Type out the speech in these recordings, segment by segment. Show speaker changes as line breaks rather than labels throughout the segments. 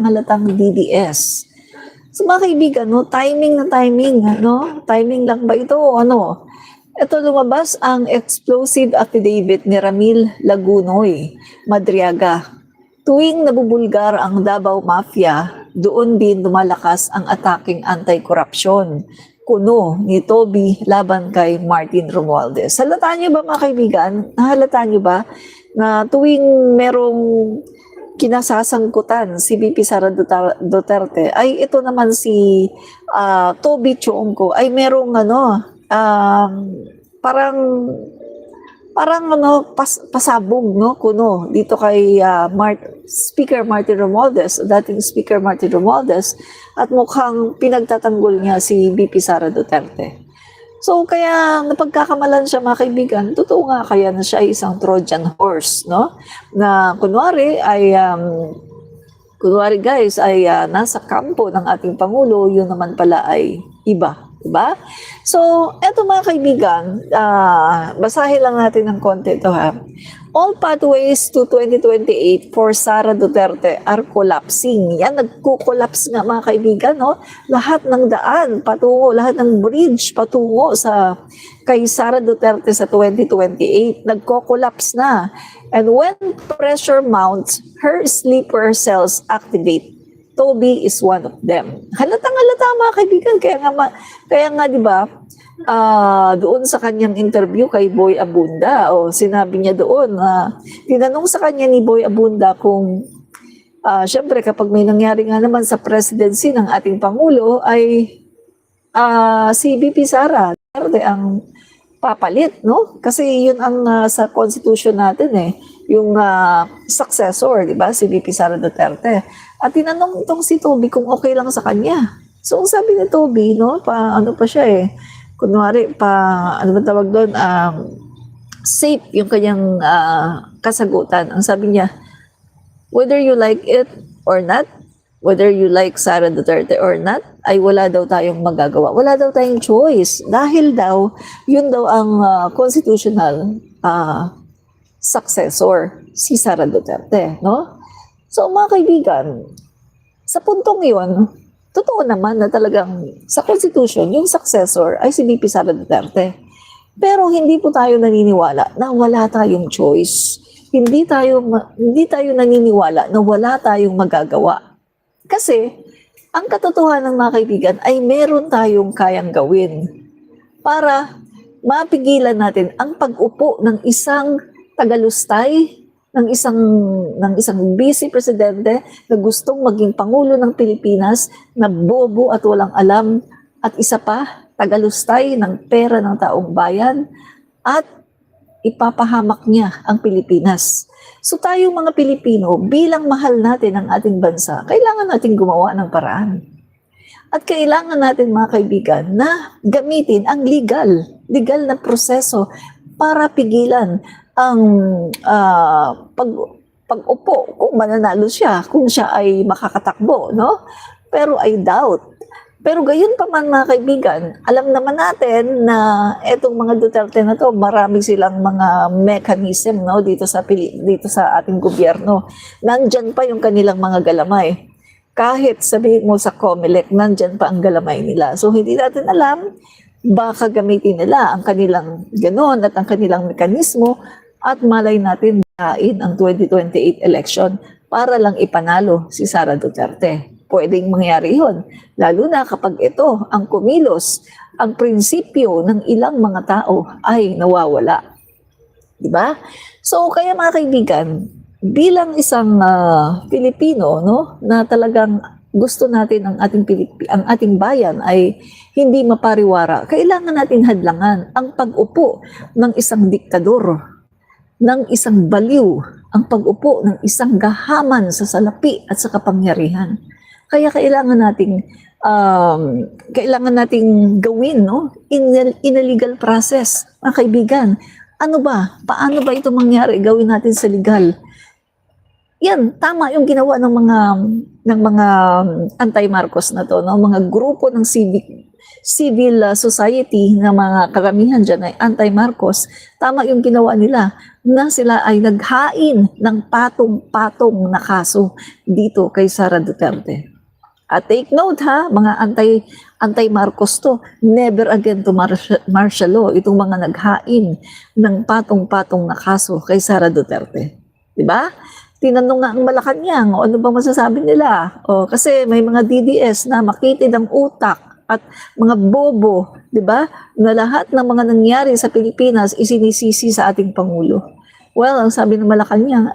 halatang DDS. So mga kaibigan, no, timing na timing, no? Timing lang ba ito o ano? Ito lumabas ang explosive affidavit ni Ramil Lagunoy, Madriaga. Tuwing nabubulgar ang Davao Mafia, doon din lumalakas ang ataking anti-corruption. Kuno ni Toby laban kay Martin Romualdez. Halataan niyo ba mga kaibigan? Halataan niyo ba na tuwing merong kinasasangkutan si VP Sara Duterte, ay ito naman si Toby Chongco ay merong parang pasabog, no, kuno dito kay Speaker Martin Romualdez, dating Speaker Martin Romualdez, at mukhang pinagtatanggol niya si VP Sara Duterte. So kaya napagkakamalan siya mga kaibigan, totoo nga kaya na siya ay isang Trojan horse, no? Na kunwari guys ay nasa kampo ng ating Pangulo, yun naman pala ay iba. Diba? So, eto mga kaibigan, basahin lang natin ng konti ito ha. All pathways to 2028 for Sara Duterte are collapsing. Yan, nagko-collapse nga mga kaibigan, no? Lahat ng daan patungo, lahat ng bridge patungo sa kay Sara Duterte sa 2028, nagko-collapse na. And when pressure mounts, her sleeper cells activate. Toby is one of them. Halatang-halata mga kaibigan. Kaya nga 'di ba? Doon sa kanyang interview kay Boy Abunda, sinabi niya doon, tinanong sa kanya ni Boy Abunda kung syempre kapag may nangyari nga naman sa presidency ng ating Pangulo ay si VP Sara ang papalit, no? Kasi yun ang sa constitution natin yung successor, 'di ba? Si VP Sara Duterte. At tinanong itong si Toby kung okay lang sa kanya. So, ang sabi ni Toby, no, ano pa siya kunwari, ano ba tawag doon, safe yung kanyang kasagutan. Ang sabi niya, whether you like it or not, whether you like Sara Duterte or not, ay wala daw tayong magagawa. Wala daw tayong choice. Dahil daw, yun daw ang constitutional successor, si Sara Duterte, no? So mga kaibigan, sa puntong yun, totoo naman na talagang sa Constitution, yung successor ay si VP Sara Duterte. Pero hindi po tayo naniniwala na wala tayong choice. Hindi tayo naniniwala na wala tayong magagawa. Kasi, ang katotohanan mga kaibigan ay meron tayong kayang gawin para mapigilan natin ang pag-upo ng isang tagalustay, ng isang vice presidente na gustong maging pangulo ng Pilipinas na bobo at walang alam, at isa pa tagalustay ng pera ng taong bayan, at ipapahamak niya ang Pilipinas. So tayong mga Pilipino, bilang mahal natin ang ating bansa, kailangan natin gumawa ng paraan. At kailangan natin mga kaibigan na gamitin ang legal na proseso para pigilan ang pag-upo kung mananalo siya, kung siya ay makakatakbo, no? Pero I doubt. Pero gayon pa man mga kaibigan, alam naman natin na etong mga Duterte na to, marami silang mga mechanism, no, dito sa ating gobyerno. Nandyan pa yung kanilang mga galamay. Kahit sabihin mo sa COMELEC, nandyan pa ang galamay nila. So hindi natin alam, baka gamitin nila ang kanilang ganon at ang kanilang mekanismo, at malay natin dain ang 2028 election para lang ipanalo si Sara Duterte. Pwedeng mangyari yun, lalo na kapag ito ang kumilos, ang prinsipyo ng ilang mga tao ay nawawala. Diba? So kaya mga kaibigan, bilang isang Pilipino, no, na talagang gusto natin ang ating bayan ay hindi mapariwara, kailangan natin hadlangan ang pag-upo ng isang diktador, ng isang baliw, ang pag-upo ng isang gahaman sa salapi at sa kapangyarihan. Kaya kailangan nating gawin, no, in a legal process. Mga kaibigan, ano ba? Paano ba ito mangyari? Gawin natin sa legal. Yan, tama yung ginawa ng mga anti-Marcos na to, no? Mga grupo ng civil society na mga karamihan dyan ay anti-Marcos. Tama yung ginawa nila. na sila ay naghain ng patong-patong na kaso dito kay Sara Duterte. At take note ha, mga anti-Marcos to, never again to martial law, itong mga naghain ng patong-patong na kaso kay Sara Duterte. Diba? Tinanong nga ang Malacanang, ano bang masasabi nila? Kasi may mga DDS na makitid ang utak at mga bobo, di ba? Na lahat ng mga nangyari sa Pilipinas isinisisi sa ating Pangulo. Well, ang sabi ng Malacanang,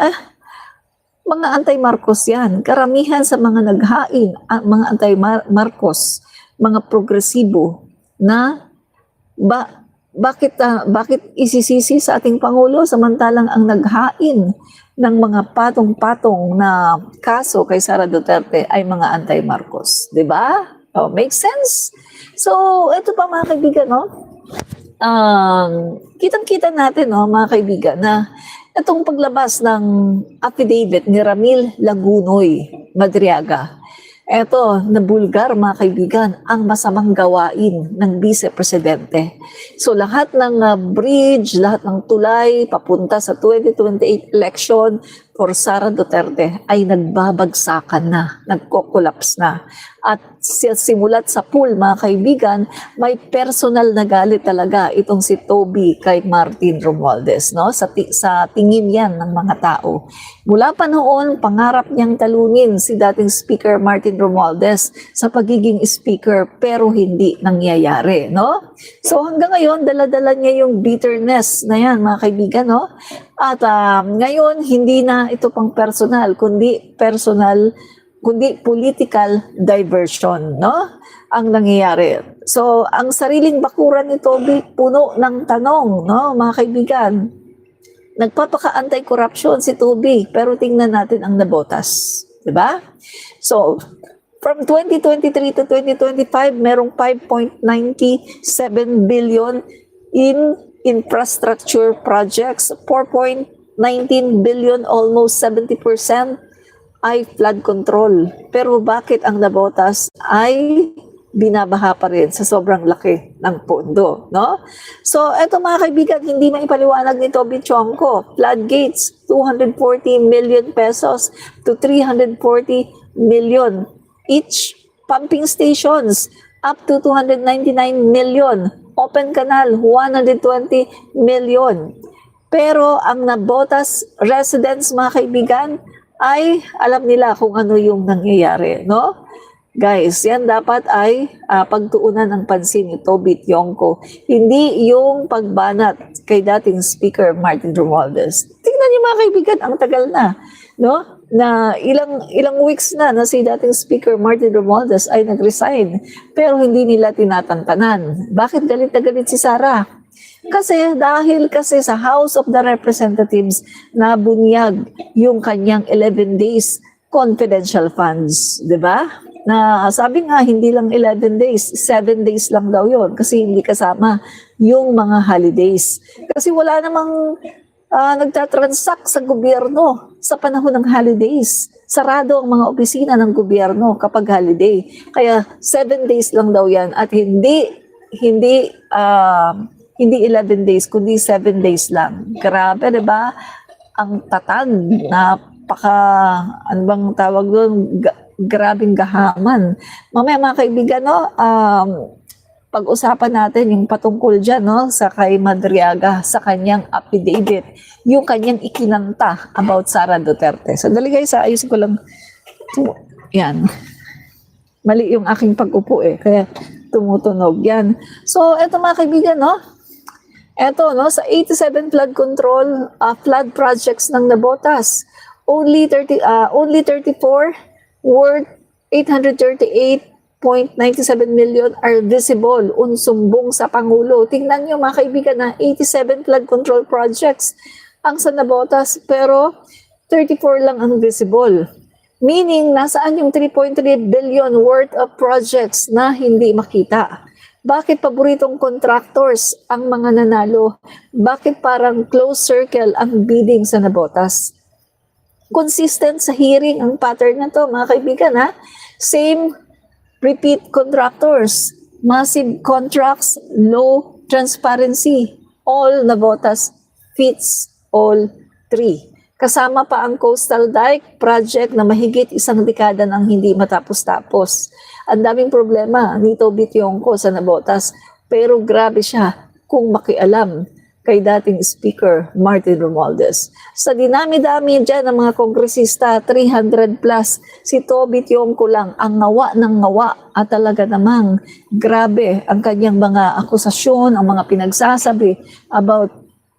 mga anti-Marcos yan. Karamihan sa mga naghain, mga anti-Marcos, mga progresibo na bakit isisisi sa ating Pangulo samantalang ang naghain ng mga patong-patong na kaso kay Sara Duterte ay mga anti-Marcos. Di ba? Makes sense? So, ito pa mga kaibigan, no? Kitang-kita natin, no, mga kaibigan, na itong paglabas ng affidavit ni Ramil Lagunoy Madriaga, eto, nabulgar mga kaibigan, ang masamang gawain ng Vice-Presidente. So lahat ng bridge, lahat ng tulay papunta sa 2028 election for Sara Duterte ay nagbabagsakan na, nagko-collapse na. At simulat sa pool mga kaibigan, may personal na galit talaga itong si Toby kay Martin Romualdez, no? Sa tingin yan ng mga tao. Mula pa noon, pangarap niyang talunin si dating Speaker Martin Romualdez sa pagiging speaker pero hindi nangyayari, no? So hanggang ngayon, dala-dala niya yung bitterness na yan mga kaibigan, no? At ngayon, hindi na ito pang personal, kundi political diversion, no? Ang nangyayari. So, ang sariling bakuran ni Toby, puno ng tanong, no, mga kaibigan. Nagpapaka-anti-corruption si Toby, pero tingnan natin ang nabotas. Diba? So, from 2023 to 2025, merong 5.97 billion in infrastructure projects, 4.19 billion, almost 70%, ay flood control. Pero bakit ang nabotas ay binabaha pa rin sa sobrang laki ng pondo, no? So, eto mga kaibigan, hindi maipaliwanag ni Toby Chongco. Floodgates, 240 million pesos to 340 million each. Pumping stations, up to 299 million. Open canal, 120 million. Pero ang nabotas residents, mga kaibigan, ay alam nila kung ano yung nangyayari, no? Guys, yan dapat ay pagtuunan ng pansin ni Toby Tionco. Hindi yung pagbanat kay dating Speaker Martin Romualdez. Tingnan niyo mga kaibigan, ang tagal na, no? Na ilang weeks na si dating Speaker Martin Romualdez ay nag-resign pero hindi nila tinatantanan. Bakit galit na galit si Sara? Dahil sa House of the Representatives na bunyag yung kanyang 11 days confidential funds, 'di ba? Na sabi nga hindi lang 11 days, 7 days lang daw 'yon kasi hindi kasama yung mga holidays. Kasi wala namang nagtatransact sa gobyerno sa panahon ng holidays. Sarado ang mga opisina ng gobyerno kapag holiday. Kaya 7 days lang daw 'yan at hindi 11 days, kundi 7 days lang. Grabe, di ba? Ang tatag, ano bang tawag doon? Grabing gahaman. Mamaya mga kaibigan, no? Pag-usapan natin yung patungkol dyan, no? Sa kay Madriaga, sa kanyang affidavit, yung kanyang ikinanta about Sara Duterte. So, dali guys, ayusin ko lang. Yan. Mali yung aking pag-upo kaya tumutunog yan. So, eto mga kaibigan, no? Eto, no, sa 87 flood control flood projects ng nabotas, only 34 worth 838.97 million are visible, unsumbong sa Pangulo. Tingnan nyo mga kaibigan na 87 flood control projects ang sa nabotas, pero 34 lang ang visible. Meaning, nasaan yung 3.3 billion worth of projects na hindi makita? Bakit paboritong contractors ang mga nanalo? Bakit parang close circle ang bidding sa nabotas? Consistent sa hearing ang pattern na to, mga kaibigan, ha? Same repeat contractors, massive contracts, low transparency. All nabotas fits all three. Kasama pa ang Coastal Dike project na mahigit isang dekada nang hindi matapos-tapos. Ang daming problema ni Toby Tionco sa Navotas, pero grabe siya kung makialam kay dating Speaker Martin Romualdez. Sa dinami-dami dyan ng mga kongresista, 300 plus, si Toby Tionco lang ang ngawa ng ngawa at talaga namang grabe ang kanyang mga akusasyon, ang mga pinagsasabi about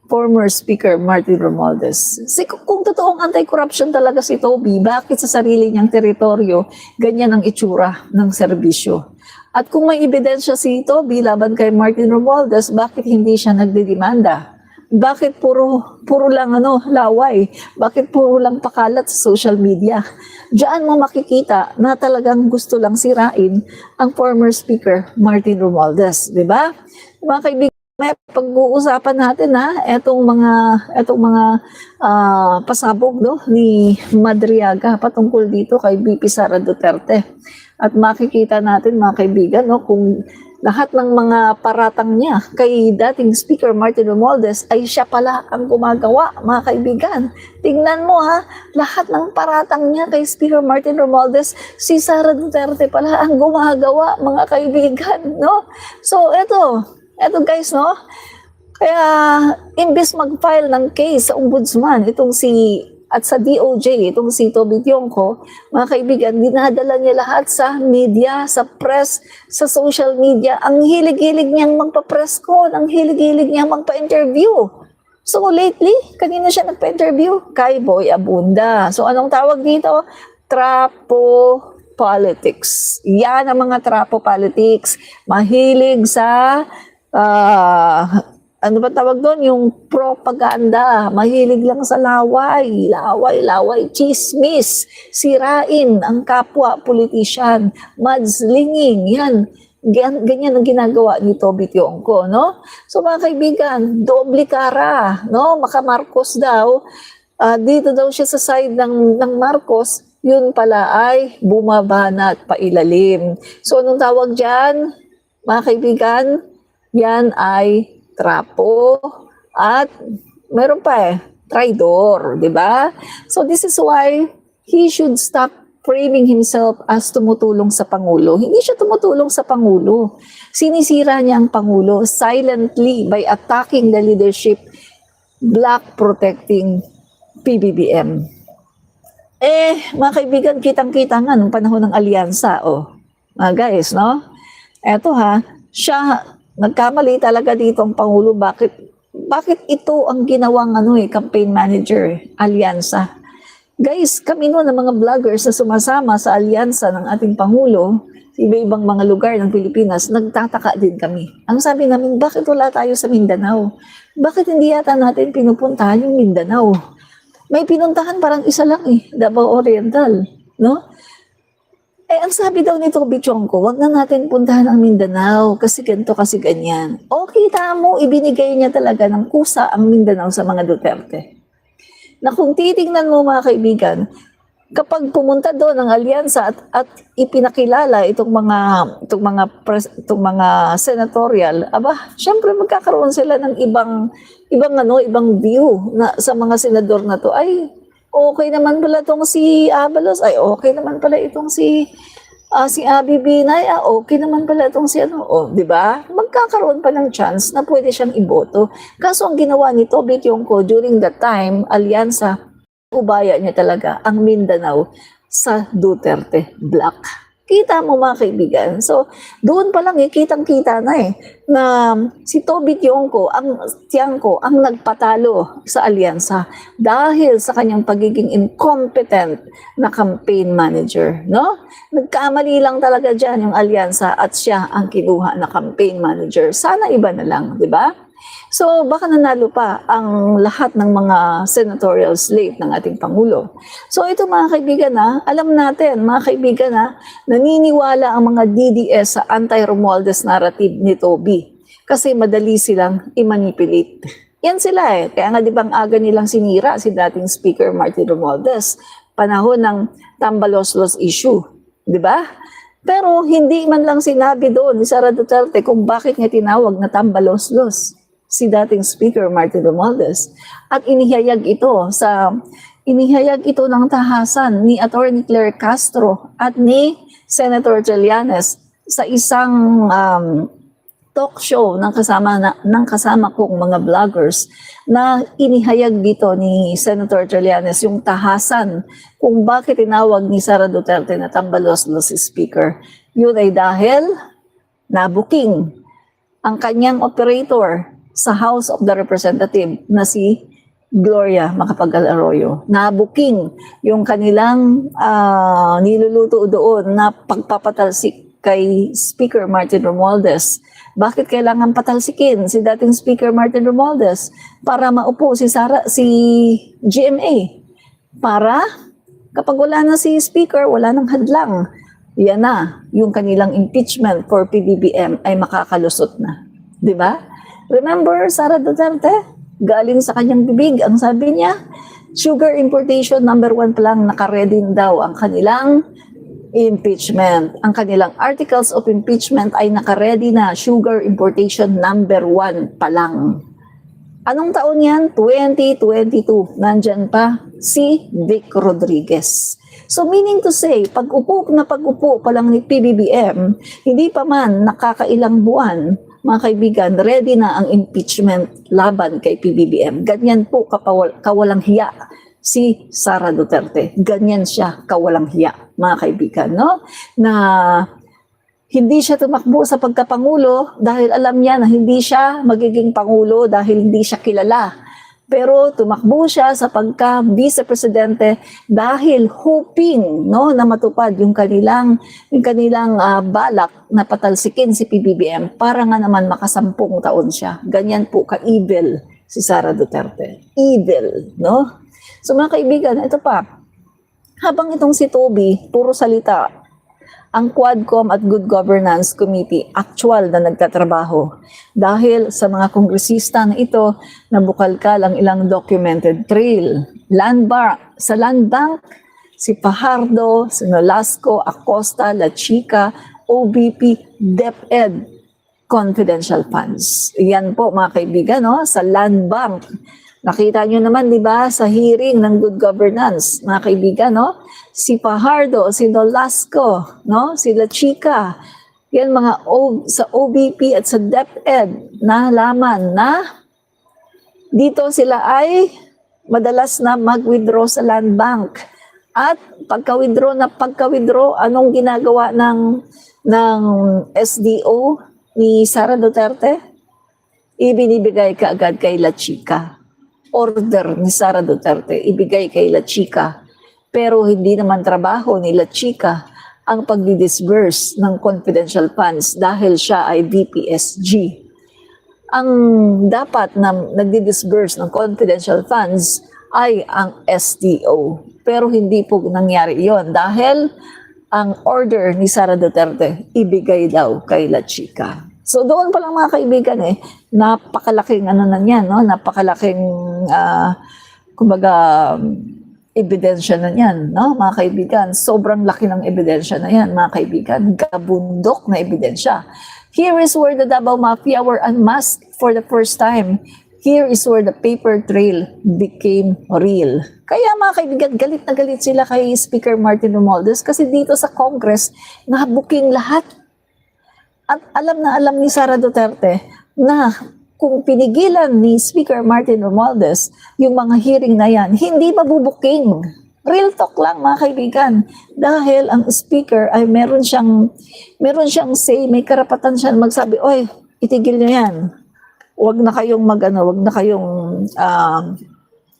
former Speaker Martin Romualdez. Kung totoong anti-corruption talaga si Toby, bakit sa sarili niyang teritoryo ganyan ang itsura ng serbisyo? At kung may ebidensya si Toby laban kay Martin Romualdez, bakit hindi siya nagdedemanda? Bakit puro lang laway? Bakit puro lang pakalat sa social media? Diyan mo makikita na talagang gusto lang sirain ang former Speaker Martin Romualdez, di ba? Mga kaibigan, may pag-uusapan natin etong mga pasabog ni Madriaga patungkol dito kay VP Sara Duterte. At makikita natin mga kaibigan kung lahat ng mga paratang niya kay dating Speaker Martin Romualdez ay siya pala ang gumagawa, mga kaibigan. Tingnan mo lahat ng paratang niya kay Speaker Martin Romualdez, si Sara Duterte pala ang gumagawa, mga kaibigan, no? So eto guys, no? Kaya imbes mag-file ng case sa ombudsman at sa DOJ, itong si Toby Tionco, mga kaibigan, dinadala niya lahat sa media, sa press, sa social media. Ang hilig-hilig niyang magpa-press con, ang hilig-hilig niyang magpa-interview. So lately, kanina siya nagpa-interview kay Boy Abunda. So anong tawag dito? Trapo politics. Yan ang mga trapo politics. Mahilig sa ano ba tawag doon? Yung propaganda. Mahilig lang sa laway, chismis, sirain ang kapwa politician, mudslinging, yan. Ganyan ang ginagawa ni Toby Tionco, no? So mga kaibigan, doble kara, no? Maka Marcos daw, dito daw siya sa side ng Marcos, yun pala ay bumabana at pailalim. So anong tawag dyan, mga kaibigan? Yan ay trapo at meron pa traidor, di ba? So this is why he should stop framing himself as tumutulong sa Pangulo. Hindi siya tumutulong sa Pangulo. Sinisira niya ang Pangulo silently by attacking the leadership, block protecting PBBM. Mga kaibigan, kitang-kita nga nung panahon ng alyansa, mga guys, no? Eto siya nagkamali talaga dito ang Pangulo. Bakit ito ang ginawang campaign manager, alyansa? Guys, kami noon ng mga vloggers na sumasama sa alyansa ng ating Pangulo, sa iba-ibang mga lugar ng Pilipinas, nagtataka din kami. Ang sabi namin, bakit wala tayo sa Mindanao? Bakit hindi yata natin pinupuntahan yung Mindanao? May pinuntahan parang isa lang Davao Oriental, no? Ang sabi daw ni Toby Tionco, wag na natin puntahan ang Mindanao kasi ganito, kasi ganyan. Kita mo, ibinigay niya talaga ng kusa ang Mindanao sa mga Duterte. Na kung titingnan mo mga kaibigan, kapag pumunta doon ang alyansa at ipinakilala itong mga senatorial, syempre magkakaroon sila ng ibang view na sa mga senador na to. Ay, okay naman pala itong si Abalos, ay okay naman pala itong si Abby Binay, okay naman pala itong si di ba? Magkakaroon pa ng chance na pwede siyang iboto. Kaso ang ginawa ni Toby Tionco during that time, alyansa, ubaya niya talaga ang Mindanao sa Duterte block. Kita mo mga kaibigan. So, doon pa lang kitang-kita na na si Toby Tionco ang nagpatalo sa alyansa dahil sa kanyang pagiging incompetent na campaign manager, no? Nagkamali lang talaga diyan yung alyansa at siya ang kinuha na campaign manager. Sana iba na lang, di ba? So, baka nanalo pa ang lahat ng mga senatorial slate ng ating Pangulo. So, ito mga kaibigan alam natin, mga kaibigan naniniwala ang mga DDS sa anti-Romualdez narrative ni Toby kasi madali silang i-manipulate. Yan sila Kaya nga di ba ang aga nilang sinira si dating Speaker Martin Romualdez, panahon ng Tambaloslos issue, di ba? Pero hindi man lang sinabi doon ni Sara Duterte kung bakit niya tinawag na Tambaloslos. si dating Speaker Martin Romualdez at inihayag ito ng tahasan ni Attorney Claire Castro at ni Senator Trillanes sa isang talk show ng kasama kong mga vloggers na inihayag dito ni Senator Trillanes yung tahasan kung bakit tinawag ni Sara Duterte na tambalos-los si Speaker. Yun ay dahil nabuking ang kanyang operator sa House of the Representative na si Gloria Macapagal-Arroyo. Nabuking yung kanilang niluluto doon na pagpapatalsik kay Speaker Martin Romualdez. Bakit kailangan patalsikin si dating Speaker Martin Romualdez para maupo si GMA? Para kapag wala na si Speaker, wala nang hadlang. Yan na, yung kanilang impeachment for PBBM ay makakalusot na. Di ba? Remember, Sara Duterte? Galing sa kanyang bibig, ang sabi niya, sugar importation number 1 pa lang, nakaready daw ang kanilang impeachment. Ang kanilang articles of impeachment ay nakaready na, sugar importation number 1 pa lang. Anong taon yan? 2022. Nandyan pa si Vic Rodriguez. So meaning to say, pag-upo pa lang ni PBBM, hindi pa man nakakailang buwan, mga kaibigan, ready na ang impeachment laban kay PBBM. Ganyan po kawalang hiya si Sara Duterte. Ganyan siya kawalang hiya, mga kaibigan, no? Na hindi siya tumakbo sa pagkapangulo dahil alam niya na hindi siya magiging pangulo dahil hindi siya kilala. Pero tumakbo siya sa pagka-vice-presidente dahil hoping, no, na matupad yung kanilang balak na patalsikin si PBBM para nga naman makasampung taon siya. Ganyan po ka-evil si Sara Duterte. Evil, no? So mga kaibigan, ito pa. Habang itong si Toby, puro salita, ang Quadcom at Good Governance Committee actual na nagtatrabaho dahil sa mga kongresista na ito nabukalkal ang ilang documented trail. Sa land bank, si Fajardo, si Nolasco, Acosta, La Chica, OBP, DepEd, confidential funds. Yan po mga kaibigan, no? Sa land bank. Nakita nyo naman, di ba, sa hearing ng Good Governance, mga kaibigan, no? Si Fajardo, si Nolasco, no? Si La Chica, yan mga sa OBP at sa DepEd na laman na dito sila ay madalas na mag-withdraw sa land bank. At pagka-withdraw, anong ginagawa ng SDO ni Sara Duterte? Ibinibigay kaagad kay La Chica. Order ni Sara Duterte, ibigay kay La Chica. Pero hindi naman trabaho ni La Chica ang pagdi-disburse ng confidential funds dahil siya ay VPSG. Ang dapat na nagdi-disburse ng confidential funds ay ang SDO. Pero hindi po nangyari yon dahil ang order ni Sara Duterte ibigay daw kay La Chica. So doon pa lang mga kaibigan napakalaking no? Napakalaking ebidensya na yan, no? Mga kaibigan, sobrang laki ng ebidensya na yan, mga kaibigan, gabundok na ebidensya. Here is where the Davao Mafia were unmasked for the first time. Here is where the paper trail became real. Kaya mga kaibigan, galit na galit sila kay Speaker Martin Romualdez kasi dito sa Congress, nabuking lahat. At alam na alam ni Sara Duterte na kung pinigilan ni Speaker Martin Romualdez yung mga hearing na yan, hindi mabubuking. Real talk lang mga kaibigan. Dahil ang speaker ay meron siyang say, may karapatan siya magsabi, oy, itigil niyo yan. Huwag na kayong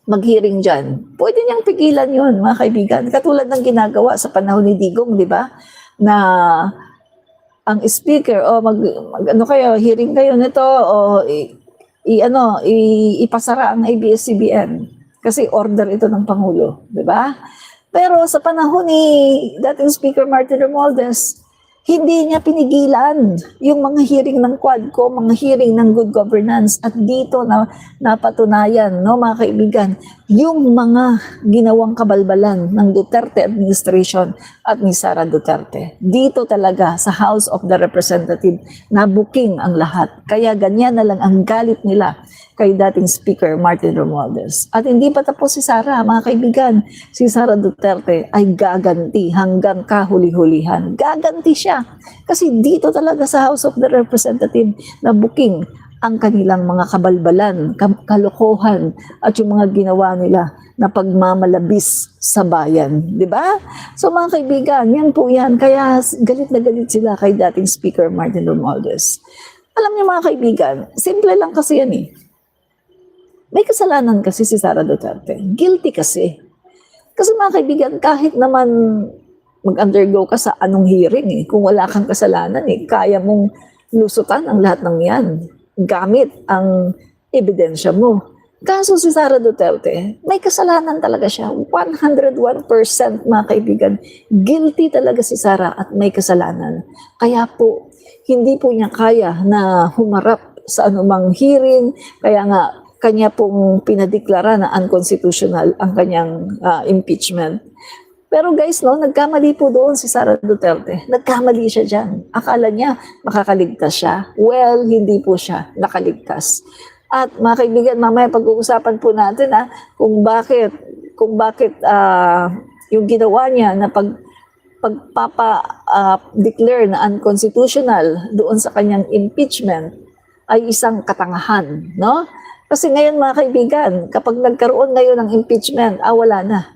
mag-hearing dyan. Pwede niyang pigilan yun mga kaibigan. Katulad ng ginagawa sa panahon ni Digong, di ba? Na ang speaker hearing kayo nito o ipasara ang ABS-CBN kasi order ito ng Pangulo, di ba? Pero sa panahon ni dating Speaker Martin Romualdez, Hindi niya pinigilan yung mga hearing ng Quadco, mga hearing ng good governance. At dito na napatunayan, no, mga kaibigan, yung mga ginawang kabalbalan ng Duterte administration at ni Sara Duterte. Dito talaga sa House of the Representative na booking ang lahat. Kaya ganyan na lang ang galit nila kay dating Speaker Martin Romualdez. At hindi pa tapos si Sara, mga kaibigan. Si Sara Duterte ay gaganti hanggang kahuli-hulihan. Gaganti siya. Kasi dito talaga sa House of the Representative na booking ang kanilang mga kabalbalan, kalokohan at yung mga ginawa nila na pagmamalabis sa bayan. Di ba? So mga kaibigan, yan po yan. Kaya galit na galit sila kay dating Speaker Martin Romualdez. Alam niyo mga kaibigan, simple lang kasi yan eh. May kasalanan kasi si Sara Duterte. Guilty kasi. Kasi mga kaibigan, kahit naman mag-undergo ka sa anong hearing eh, kung wala kang kasalanan eh, kaya mong lusutan ang lahat ng yan gamit ang ebidensya mo. Kaso si Sara Duterte, may kasalanan talaga siya. 101% mga kaibigan. Guilty talaga si Sara at may kasalanan. Kaya po, hindi po niya kaya na humarap sa anumang hearing. Kaya nga, kanya pong pinadeklara na unconstitutional ang kanyang impeachment. Pero guys, no, nagkamali po doon si Sara Duterte. Nagkamali siya dyan. Akala niya makakaligtas siya. Well, hindi po siya nakaligtas. At mga kaibigan, mamaya pag-uusapan po natin kung bakit yung ginawa niya na pagpapa-declare na unconstitutional doon sa kanyang impeachment ay isang katangahan, no? Kasi ngayon mga kaibigan, kapag nagkaroon ngayon ng impeachment, wala na.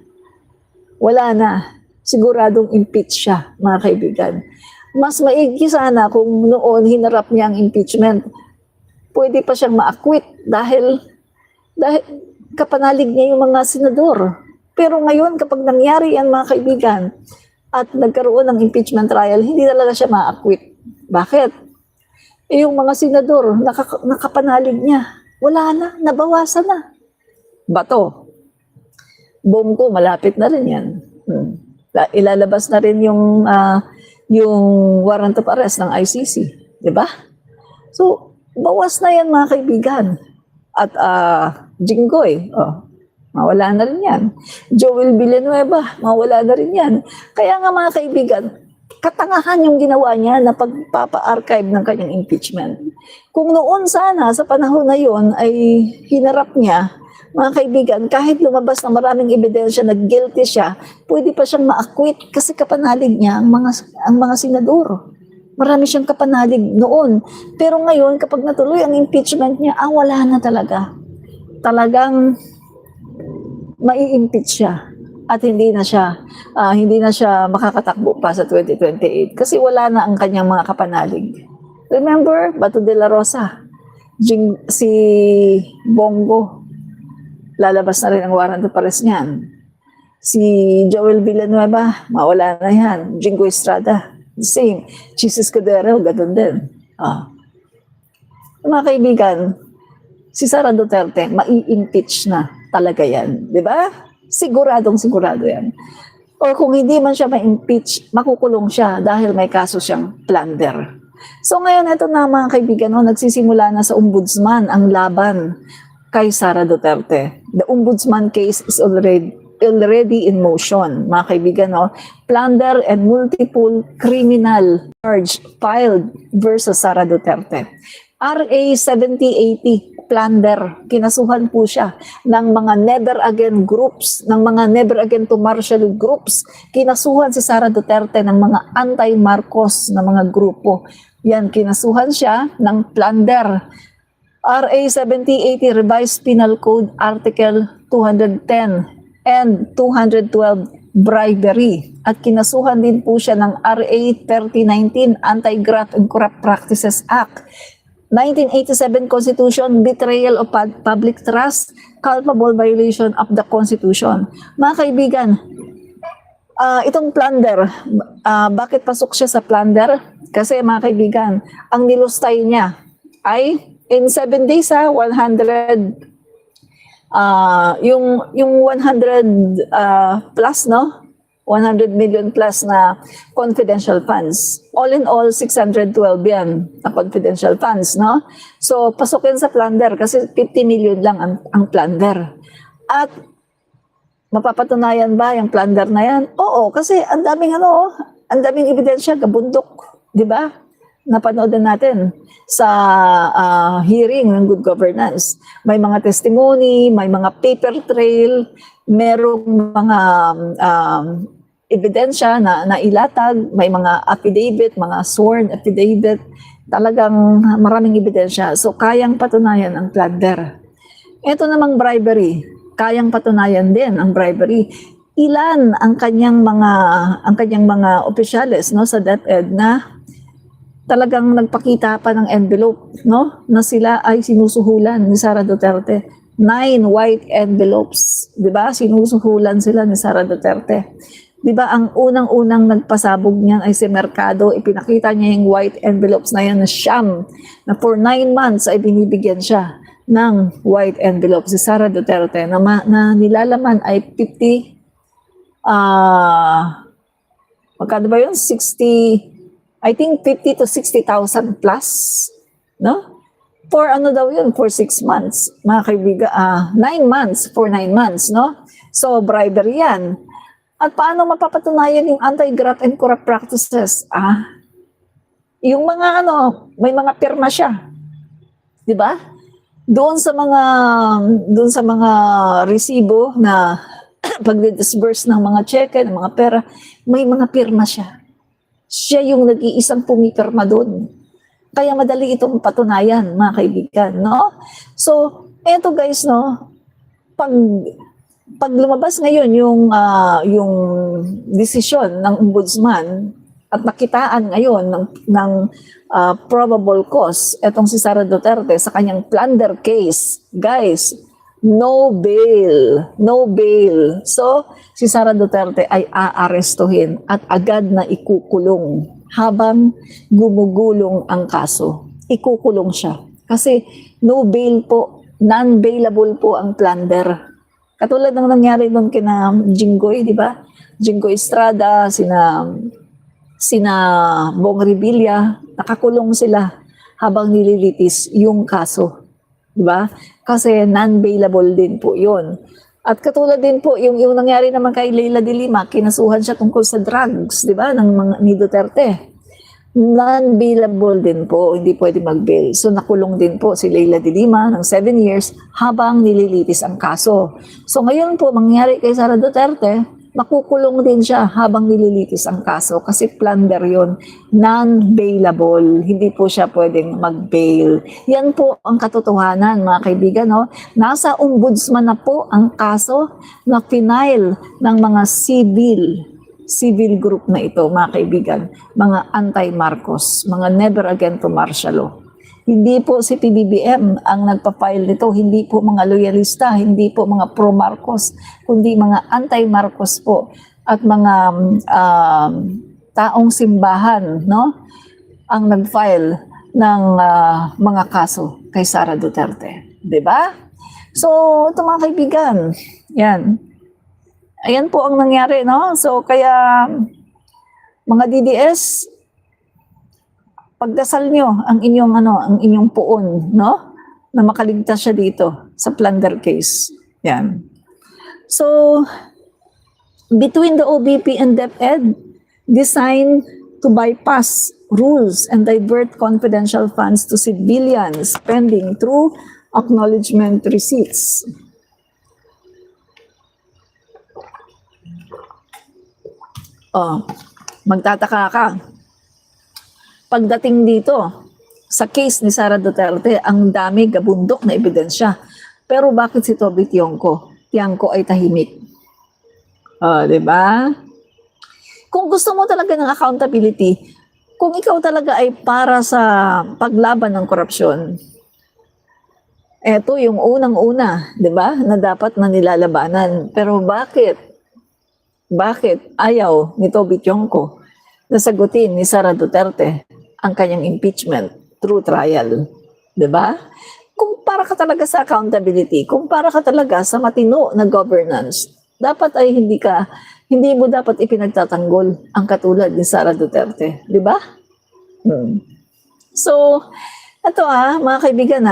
Wala na. Siguradong impeach siya, mga kaibigan. Mas maigi sana kung noon hinarap niya ang impeachment. Pwede pa siyang ma-acquit dahil kapanalig niya yung mga senador. Pero ngayon, kapag nangyari yan mga kaibigan, at nagkaroon ng impeachment trial, hindi talaga siya ma-acquit. Bakit? Yung mga senador, nakapanalig niya. Wala na, nabawasan na. Bato. Bongo, malapit na rin yan. Ilalabas na rin yung warrant of arrest ng ICC. Di ba? So, bawas na yan mga kaibigan. At Jinggoy, mawala na rin yan. Joel Villanueva, mawala na rin yan. Kaya nga mga kaibigan, katangahan yung ginawa niya na pagpapa-archive ng kanyang impeachment. Kung noon sana, sa panahon na yon ay hinarap niya, mga kaibigan, kahit lumabas na maraming ebidensya na guilty siya, pwede pa siyang ma-acquit kasi kapanalig niya ang mga senador. Marami siyang kapanalig noon. Pero ngayon, kapag natuloy ang impeachment niya, wala na talaga. Talagang mai-impeach siya. At hindi na siya makakatakbo pa sa 2028 kasi wala na ang kanyang mga kapanalig. Remember, Bato de la Rosa, si Bongo, lalabas na rin ang warrant of arrest niyan. Si Joel Villanueva, mawala na yan. Jingo Estrada, the same. Jesus Cordero, ganun din. Mga kaibigan, si Sara Duterte, mai-impeach na talaga yan. Di ba? Siguradong sigurado yan. Or kung hindi man siya ma-impeach, makukulong siya dahil may kaso siyang plunder. So ngayon, ito na mga kaibigan, nagsisimula na sa ombudsman ang laban kay Sara Duterte. The ombudsman case is already in motion, mga kaibigan. Plunder and multiple criminal charge filed versus Sara Duterte. RA 7080, plunder. Kinasuhan po siya ng mga never again groups, ng mga never again to martial groups. Kinasuhan si Sara Duterte ng mga anti-Marcos na mga grupo. Yan, kinasuhan siya ng plunder. RA 7080 Revised Penal Code Article 210 and 212 bribery. At kinasuhan din po siya ng RA 3019 Anti-Graft and Corrupt Practices Act. 1987 Constitution, betrayal of public trust, culpable violation of the Constitution. Mga kaibigan, itong plunder, bakit pasok siya sa plunder? Kasi mga kaibigan, ang nilustay niya ay in 7 days 100 yung 100 plus, no? 100 million plus na confidential funds. All in all, 612 yan na confidential funds, no? So, pasukin sa plunder kasi 50 million lang ang plunder. At mapapatunayan ba yung plunder na yan? Oo, kasi ang daming ebidensya, kabundok, di ba? Napanood na natin sa hearing ng good governance. May mga testimony, may mga paper trail, merong mga ebidensya na nailatag, may mga affidavit, mga sworn affidavit, talagang maraming ebidensya. So, kayang patunayan ang plunder. Ito namang bribery, kayang patunayan din ang bribery. Ilan ang kanyang mga opisyales, no, sa DepEd na talagang nagpakita pa ng envelope, no, na sila ay sinusuhulan ni Sara Duterte. 9 white envelopes, di ba? Sinusuhulan sila ni Sara Duterte. Di ba, ang unang-unang nagpasabog niyan ay si Mercado. Ipinakita niya yung white envelopes na yan na siyam, na for 9 months ay binibigyan siya ng white envelopes si Sara Duterte na nilalaman ay 50, magkano ba yun? 60, I think 50 to 60,000 plus, no? For ano daw yun? For 6 months, mga kaibigan, 9 months, for 9 months, no? So, bribery yan. At paano mapapatunayan yung anti-graft and corrupt practices? Yung mga may mga pirma siya. Di ba? Doon sa mga resibo na pag-disburse ng mga cheque, ng mga pera, may mga pirma siya. Siya yung nag-iisang pumipirma doon. Kaya madali itong patunayan, mga kaibigan, no? So, eto guys, no, pag lumabas ngayon yung desisyon ng ombudsman at nakitaan ngayon ng probable cause, etong si Sara Duterte sa kanyang plunder case, guys, no bail. No bail. So, si Sara Duterte ay aarestuhin at agad na ikukulong habang gumugulong ang kaso. Ikukulong siya. Kasi no bail po, non-bailable po ang plunder. Katulad ng nangyari doon kina Jinggoy, di ba? Jinggoy Estrada, sina Bong Revilla, nakakulong sila habang nililitis yung kaso. Di ba? Kasi non-bailable din po yun. At katulad din po, yung nangyari naman kay Leila de Lima, kinasuhan siya tungkol sa drugs, di ba, ni Duterte. Non-bailable din po, hindi pwede mag-bail. So nakulong din po si Leila de Lima ng 7 years habang nililitis ang kaso. So ngayon po, mangyari kay Sara Duterte, makukulong din siya habang nililitis ang kaso kasi plunder yun, non-bailable, hindi po siya pwedeng mag-bail. Yan po ang katotohanan, mga kaibigan. No? Nasa ombudsman na po ang kaso na final ng mga civil group na ito, mga kaibigan, mga anti-Marcos, mga never again to martial law. Hindi po si PBBM ang nagpa-file nito, hindi po mga loyalista, hindi po mga pro-Marcos, kundi mga anti-Marcos po at mga taong simbahan, no, ang nag-file ng mga kaso kay Sara Duterte. Diba? So, ito mga kaibigan, yan. Ayan po ang nangyari, no? So, kaya mga DDS, pagdasal nyo ang inyong puon, no? Na makaligtas siya dito sa plunder case. Yan. So, between the OBP and DepEd, designed to bypass rules and divert confidential funds to civilians spending through acknowledgement receipts. Magtataka ka. Pagdating dito, sa case ni Sara Duterte, ang dami gabundok na ebidensya. Pero bakit si Toby Tiangco ay tahimik? Diba? Kung gusto mo talaga ng accountability, kung ikaw talaga ay para sa paglaban ng korupsyon, eto yung unang-una, diba? Na dapat na nilalabanan. Pero bakit? Bakit ayaw ni Toby Tiangco na sagutin ni Sara Duterte ang kanyang impeachment through trial? Diba? Kung para ka talaga sa accountability, kung para ka talaga sa matino na governance, dapat ay hindi ka hindi mo dapat ipinagtatanggol ang katulad ni Sara Duterte, di ba? So, ito mga kaibigan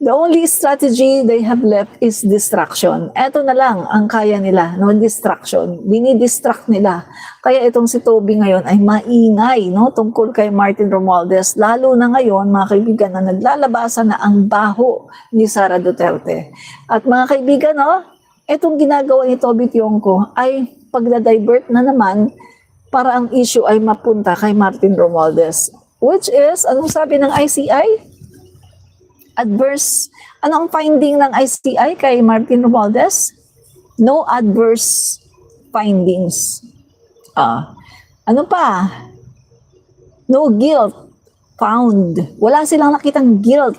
the only strategy they have left is distraction. Ito na lang ang kaya nila, no? Distraction. Dinidistract nila. Kaya itong si Toby ngayon ay maingay, no? Tungkol kay Martin Romualdez. Lalo na ngayon, mga kaibigan, na naglalabasan na ang baho ni Sara Duterte. At mga kaibigan, itong ginagawa ni Toby Tionco ay pagda-divert na naman para ang issue ay mapunta kay Martin Romualdez. Which is, anong sabi ng ICI? Adverse, ano ang finding ng ICI kay Martin Romualdez? No adverse findings. Ano pa? No guilt found. Wala silang nakitang guilt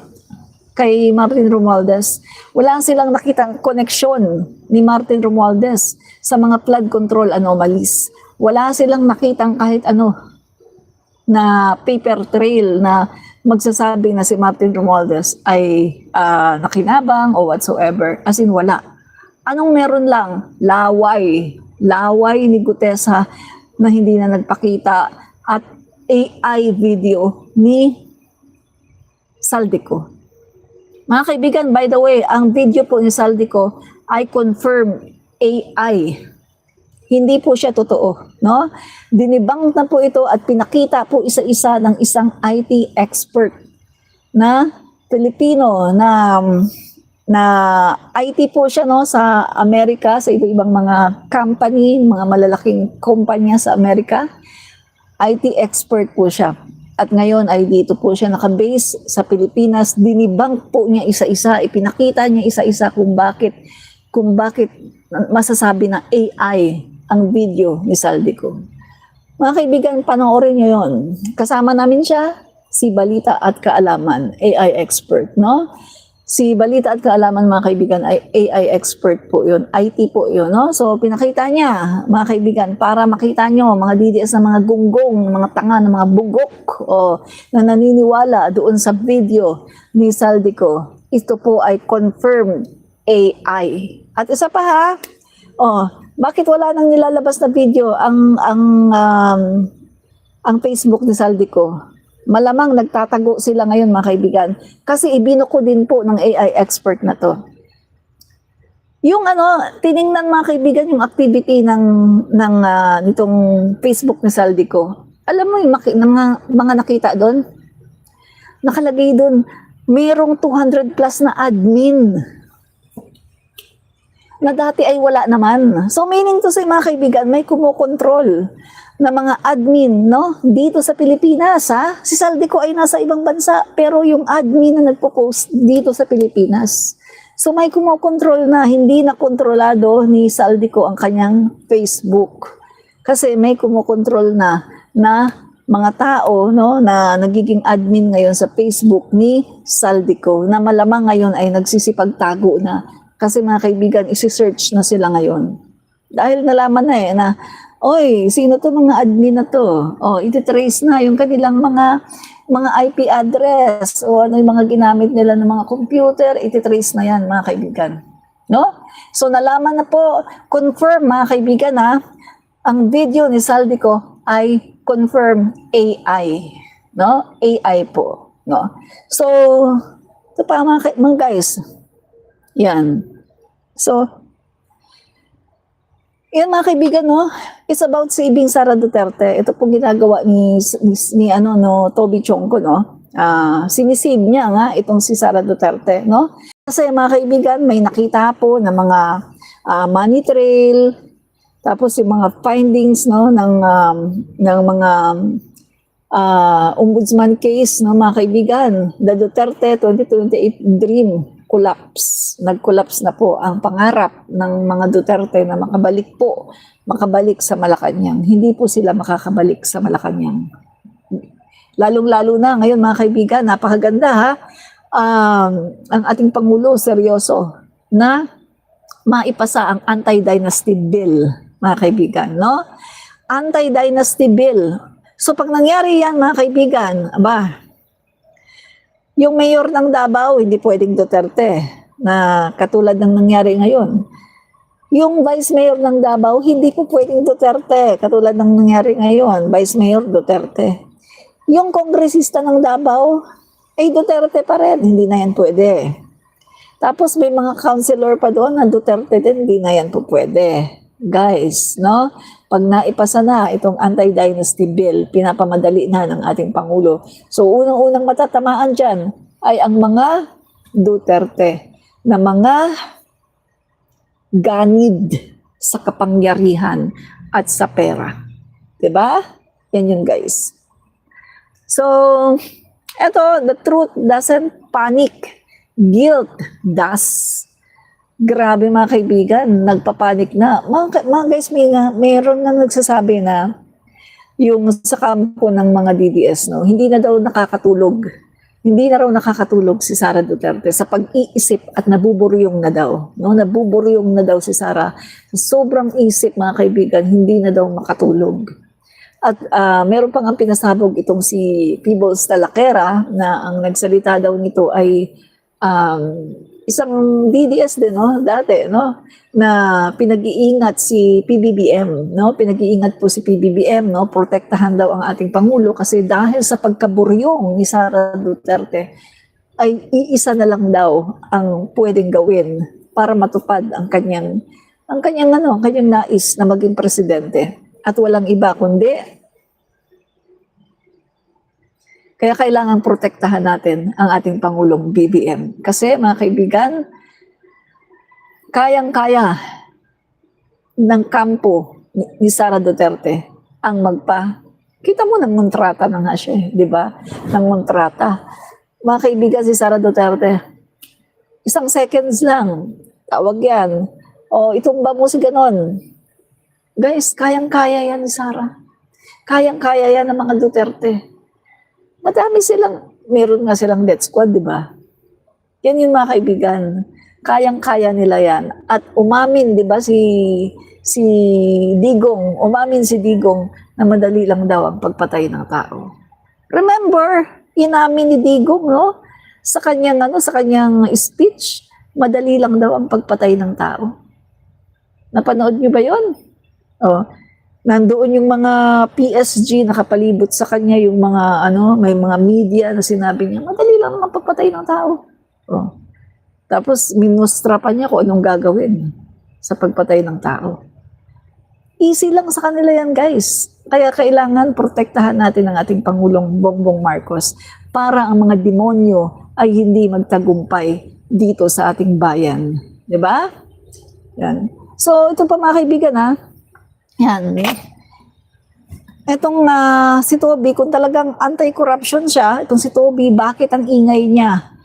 kay Martin Romualdez. Wala silang nakitang connection ni Martin Romualdez sa mga flood control anomalies. Wala silang nakitang kahit ano na paper trail na magsasabi na si Martin Romualdez ay nakinabang o whatsoever. As in, wala. Anong meron lang? Laway. Laway ni Gutesa na hindi na nagpakita at AI video ni Saldico. Mga kaibigan, by the way, ang video po ni Saldico ay confirm AI. Hindi po siya totoo, no? Dinibang na po ito at pinakita po isa-isa ng isang IT expert na Pilipino na IT po siya, no, sa Amerika, sa iba-ibang mga company, mga malalaking kumpanya sa Amerika. IT expert po siya. At ngayon ay dito po siya nakabase sa Pilipinas. Dinibang po niya isa-isa, ipinakita niya isa-isa kung bakit masasabi na AI ang video ni Saldico. Mga kaibigan, panoorin nyo yun. Kasama namin siya, si Balita at Kaalaman, AI expert, no? Si Balita at Kaalaman, mga kaibigan, ay AI expert po yun. IT po yun, no? So, pinakita niya, mga kaibigan, para makita nyo, mga DDS na mga gunggong, mga tanga na mga bugok, na naniniwala doon sa video ni Saldico. Ito po ay confirmed AI. At isa pa bakit wala nang nilalabas na video ang Facebook ni Saldico? Malamang nagtatago sila ngayon, mga kaibigan. Kasi ibinuko din po ng AI expert na to. Yung tiningnan, mga kaibigan, yung activity nitong Facebook ni Saldico. Alam mo yung mga nakita doon? Nakalagay doon, mayroong 200 plus na admin na dati ay wala naman. So meaning to say, mga kaibigan, may kumokontrol na mga admin, no? Dito sa Pilipinas, Si Saldico ay nasa ibang bansa, pero yung admin na nagpo-post dito sa Pilipinas. So may kumokontrol na hindi na kontrolado ni Saldico ang kanyang Facebook. Kasi may kumokontrol na mga tao, no, na nagiging admin ngayon sa Facebook ni Saldico, na malamang ngayon ay nagsisipagtago na. Kasi mga kaibigan, isi-search na sila ngayon. Dahil nalaman na oy, sino to mga admin na to? Iti-trace na yung kanilang mga IP address o ano yung mga ginamit nila ng mga computer, iti-trace na yan, mga kaibigan. No? So nalaman na po, confirm, mga kaibigan, ang video ni Saldico ay confirm AI. No? AI po. No? So, ito pa mga guys, yan. So, yan mga kaibigan, no? It's about saving Sara Duterte. Ito po ginagawa ni Toby Tionco, no? Sinisave niya nga itong si Sara Duterte, no? Kasi mga kaibigan, may nakita po na mga money trail, tapos yung mga findings, no, ng mga ombudsman case, no, mga kaibigan. The Duterte 2028 dream collapse. Nag-collapse na po ang pangarap ng mga Duterte na makabalik sa Malacanang. Hindi po sila makakabalik sa Malacanang. Lalong-lalo na ngayon, mga kaibigan, napakaganda ang ating Pangulo, seryoso, na maipasa ang anti-dynasty bill, mga kaibigan, no? Anti-dynasty bill. So pag nangyari yan, mga kaibigan, yung mayor ng Davao, hindi pwedeng Duterte, na katulad ng nangyari ngayon. Yung Vice Mayor ng Davao, hindi po pwedeng Duterte, katulad ng nangyari ngayon, Vice Mayor Duterte. Yung kongresista ng Davao, ay Duterte pa rin, hindi na yan pwede. Tapos may mga councilor pa doon na Duterte din, hindi na yan po pwede. Guys, no? Pag naipasa na itong anti-dynasty bill, pinapamadali na ng ating Pangulo. So unang-unang matatamaan dyan ay ang mga Duterte na mga ganid sa kapangyarihan at sa pera. Diba? Yan yun, guys. So, eto, the truth doesn't panic. Guilt does. Grabe mga kaibigan, nagpapanik na. Mga guys, mayroon na nagsasabi na yung sa kampo ng mga DDS, no, hindi na daw nakakatulog. Hindi na raw nakakatulog si Sara Duterte sa pag-iisip at nabuburyong na daw. No? Nabuburyong na daw si Sara. Sobrang isip mga kaibigan, hindi na daw makatulog. At meron pang ang pinasabog itong si Peebles Talaquera na ang nagsalita daw nito ay isang DDS din, no, dati, no, na pinag-iingat si PBBM, no, pinag-iingat po si PBBM, no, protektahan daw ang ating Pangulo kasi dahil sa pagkaburyong ni Sara Duterte ay iisa na lang daw ang pwedeng gawin para matupad ang kanyang nais na maging presidente at walang iba kundi kaya kailangan protektahan natin ang ating Pangulong BBM. Kasi mga kaibigan, kayang-kaya ng kampo ni Sara Duterte ang kita mo ng montrata na nga siya, di ba? Ng montrata. Mga kaibigan, si Sara Duterte, 1 seconds lang, tawag yan. O, itumba mo si ganon. Guys, kayang-kaya yan ni Sara. Kayang-kaya yan ng mga Duterte. Madami meron nga silang death squad, di ba? Yan yung mga kaibigan. Kayang-kaya nila yan. At umamin, di ba, si Digong na madali lang daw ang pagpatay ng tao. Remember, inamin ni Digong, no? Sa kanyang speech, madali lang daw ang pagpatay ng tao. Napanood niyo ba yon? Oh. Nandoon yung mga PSG nakapalibot sa kanya, yung mga may mga media na sinabi niya, madali lang ang pagpatay ng tao. Oh. Tapos minustra pa niya kung anong gagawin sa pagpatay ng tao. Easy lang sa kanila yan, guys. Kaya kailangan protektahan natin ang ating Pangulong Bongbong Marcos para ang mga demonyo ay hindi magtagumpay dito sa ating bayan. 'Di ba? Yan. So, ito pa mga kaibigan, ha. Yan. Etong si Toby, kung talagang anti-corruption siya, itong si Toby, bakit ang ingay niya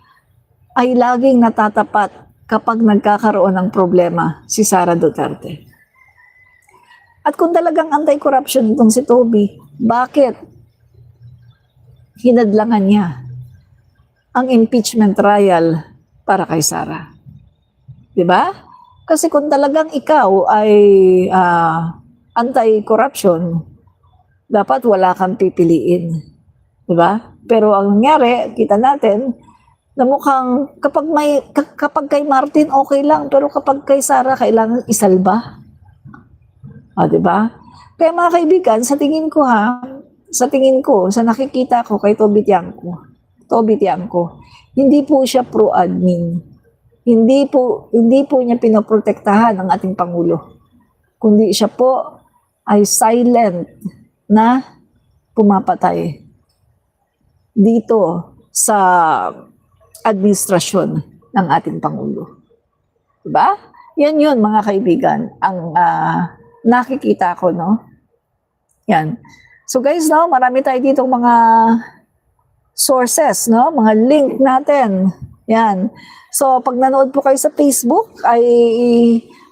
ay laging natatapat kapag nagkakaroon ng problema si Sara Duterte? At kung talagang anti-corruption itong si Toby, bakit hinadlangan niya ang impeachment trial para kay Sara? Diba? Kasi kung talagang ikaw ay anti-corruption, dapat wala kang pipiliin. Diba? Pero ang nangyari, kita natin, na mukhang kapag kay Martin okay lang, pero kapag kay Sara kailangan isalba. Diba? Kaya mga kaibigan, sa tingin ko, sa nakikita ko kay Toby Tiangco, hindi po siya pro-admin. Hindi po niya pinoprotektahan ang ating Pangulo. Kundi siya po ay silent na pumapatay dito sa administrasyon ng ating Pangulo. Diba? Yan yun mga kaibigan, ang nakikita ko, no? Yan. So guys, no, marami tayo dito mga sources, no? Mga link natin. Yan. So pag nanood po kayo sa Facebook, ay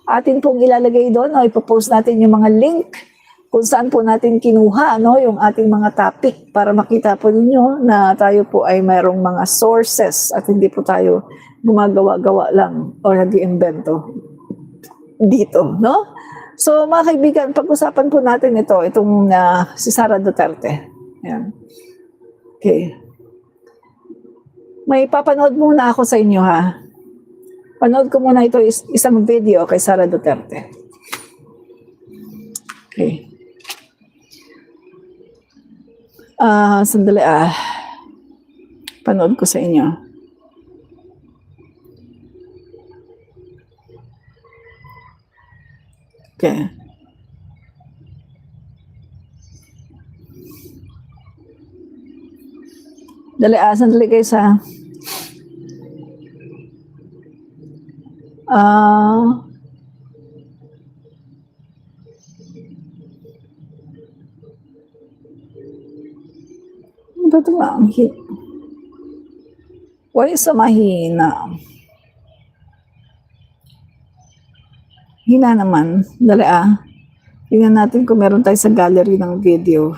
atin pong ilalagay doon, no? Ipopost natin yung mga link kung saan po natin kinuha, no, yung ating mga topic para makita po ninyo na tayo po ay mayroong mga sources at hindi po tayo gumagawa-gawa lang o nag-iimbento dito, no? So mga kaibigan, pag-usapan po natin itong si Sara Duterte. Ayan. Okay. May papanood muna ako sa inyo, ha. Panood ko muna ito, isang video kay Sara Duterte. Okay. Sandali Panood ko sa inyo. Okay. Sandali kayo sa... Ito nga, wala sa mahina. Hina naman. Tingnan natin kung meron tayo sa gallery ng video.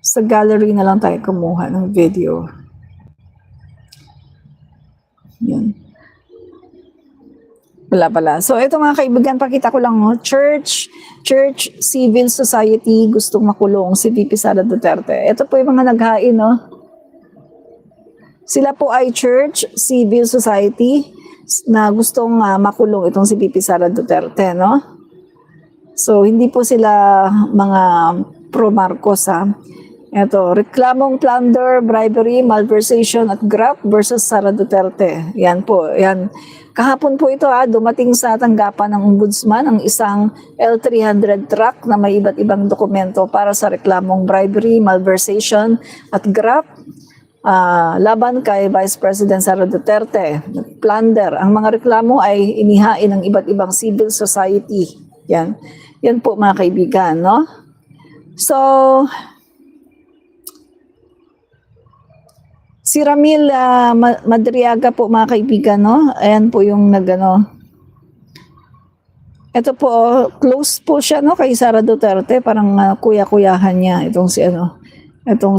Sa gallery na lang tayo kumuha ng video. Yan. Wala pala. So, ito mga kaibigan, pakita ko lang, Church, Civil Society, gustong makulong si VP Sara Duterte. Ito po yung mga naghain, Sila po ay Church, Civil Society na gustong makulong itong si VP Sara Duterte, So, hindi po sila mga pro-Marcos, Ito, reklamong plunder, bribery, malversation at graft versus Sara Duterte. Yan po, yan. Kahapon po ito, dumating sa tanggapan ng ombudsman ang isang L300 truck na may iba't ibang dokumento para sa reklamong bribery, malversation at graft laban kay Vice President Sara Duterte. Plunder. Ang mga reklamo ay inihain ng iba't ibang civil society. Yan. Yan po mga kaibigan, So, si Ramil Madriaga po mga kaibigan, Ayan po yung Ito po, close po siya, kay Sara Duterte. Parang kuya-kuyahan niya itong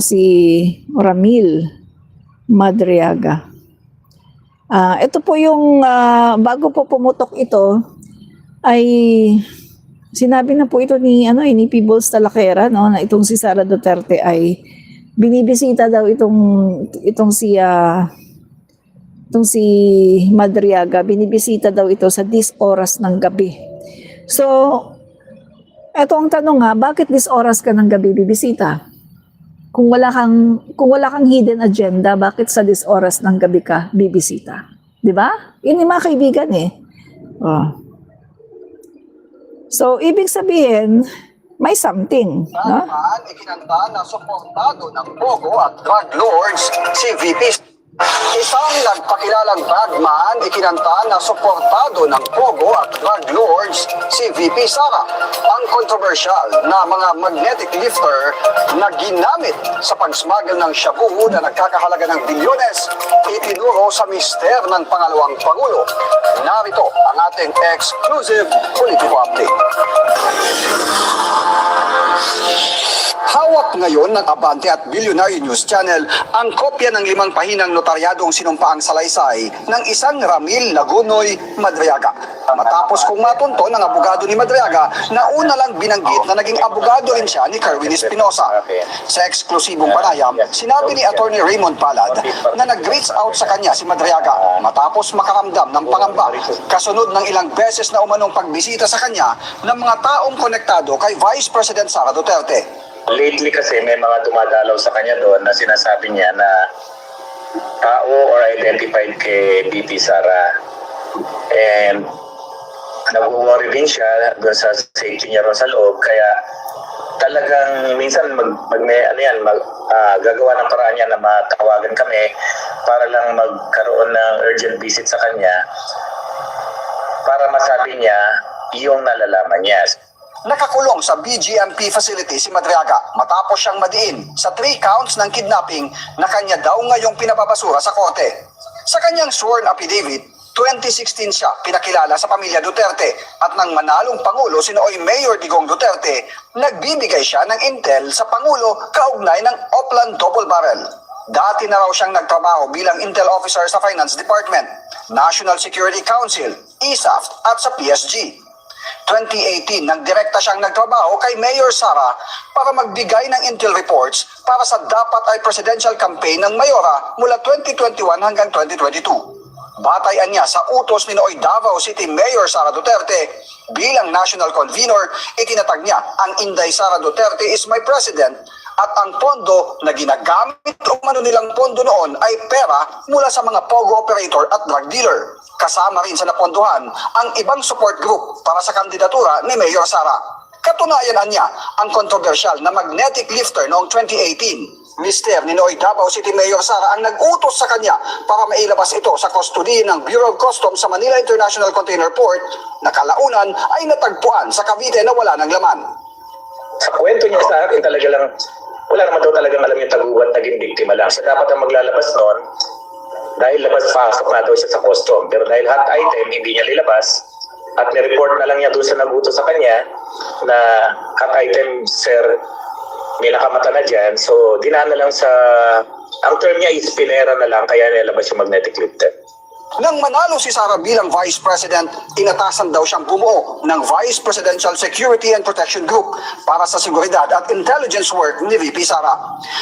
si Ramil Madriaga. Ito po yung, bago po pumutok ito, ay sinabi na po ito ni Peebles Talakera, na itong si Sara Duterte ay binibisita daw itong si Madriaga, binibisita daw ito sa 10 oras ng gabi. So, eto ang tanong bakit 10 oras ka ng gabi bibisita? Kung wala kang hidden agenda, bakit sa 10 oras ng gabi ka bibisita? 'Di ba? Yun yung mga kaibigan So, ibig sabihin, may something.
Naman, ikinanta na suportado ng Pogo at drug lords si VP. Isang nagpakilalang bagman, ikinanta na suportado ng Pogo at drug lords si VP Sara. Ang kontrobersyal na mga magnetic lifter na ginamit sa pagsmuggle ng shabu na nagkakahalaga ng bilyones, itinuro sa mister ng pangalawang Pangulo. Narito ang ating exclusive political update. Hawak ngayon ng Abante at Billionaire News Channel ang kopya ng 5 pahinang notaryadong sinumpaang salaysay ng isang Ramil Lagunoy Madriaga. Matapos kung matunto ng abogado ni Madriaga na una lang binanggit na naging abogado rin siya ni Kerwin Espinosa. Sa eksklusibong panayam, sinabi ni Atty. Raymond Palad na nag-reach out sa kanya si Madriaga matapos makaramdam ng pangamba kasunod ng ilang beses na umanong pagbisita sa kanya ng mga taong konektado kay Vice President Sara Duterte.
Lately kasi may mga dumadalaw sa kanya doon na sinasabi niya na tao or identified kay BP Sara. And nag-worry din siya doon sa safety niya ron sa loob. Kaya talagang minsan gagawa ng paraan niya na matawagan kami para lang magkaroon ng urgent visit sa kanya para masabi niya yung nalalaman niya.
Nakakulong sa BGMP facility si Madriaga matapos siyang madiin sa 3 counts ng kidnapping na kanya daw ngayong pinababasura sa korte. Sa kanyang sworn affidavit, 2016 siya pinakilala sa pamilya Duterte at nang manalong Pangulo si nooy Mayor Digong Duterte, nagbibigay siya ng intel sa Pangulo kaugnay ng Oplan Double Barrel. Dati na raw siyang nagtrabaho bilang intel officer sa Finance Department, National Security Council, ISAF at sa PSG. 2018, nagdirekta siyang nagtrabaho kay Mayor Sara para magbigay ng intel reports para sa dapat ay presidential campaign ng Mayora mula 2021 hanggang 2022. Batayan niya sa utos ni Nooy Davao City Mayor Sara Duterte bilang national convener, itinatag niya ang Inday Sara Duterte is my president at ang pondo na ginagamit umano nilang pondo noon ay pera mula sa mga pogo operator at drug dealer. Kasama rin sa napondohan ang ibang support group para sa kandidatura ni Mayor Sara. Katunayan niya ang kontrobersyal na magnetic lifter noong 2018. Mister ni Nooy Davao City Mayor Sara ang nag-utos sa kanya para mailabas ito sa custody ng Bureau of Customs sa Manila International Container Port na kalaunan ay natagpuan sa Cavite na wala ng laman.
Sa kwento niya sa akin talaga lang, wala naman daw talagang alam yung tagugat, naging biktima lang. Siya dapat ang maglalabas noon dahil labas-pasok na daw siya sa custom. Pero dahil hot item, hindi niya lilabas at ni-report na lang niya doon sa nag-utos sa kanya na hot item, sir, may nakamata na dyan. So, dinaan na lang sa, ang term niya is pinera na lang, kaya nilabas yung magnetic lifter.
Nang manalo si Sara bilang Vice President, inatasan daw siyang bumuo ng Vice Presidential Security and Protection Group para sa seguridad at intelligence work ni VP Sara.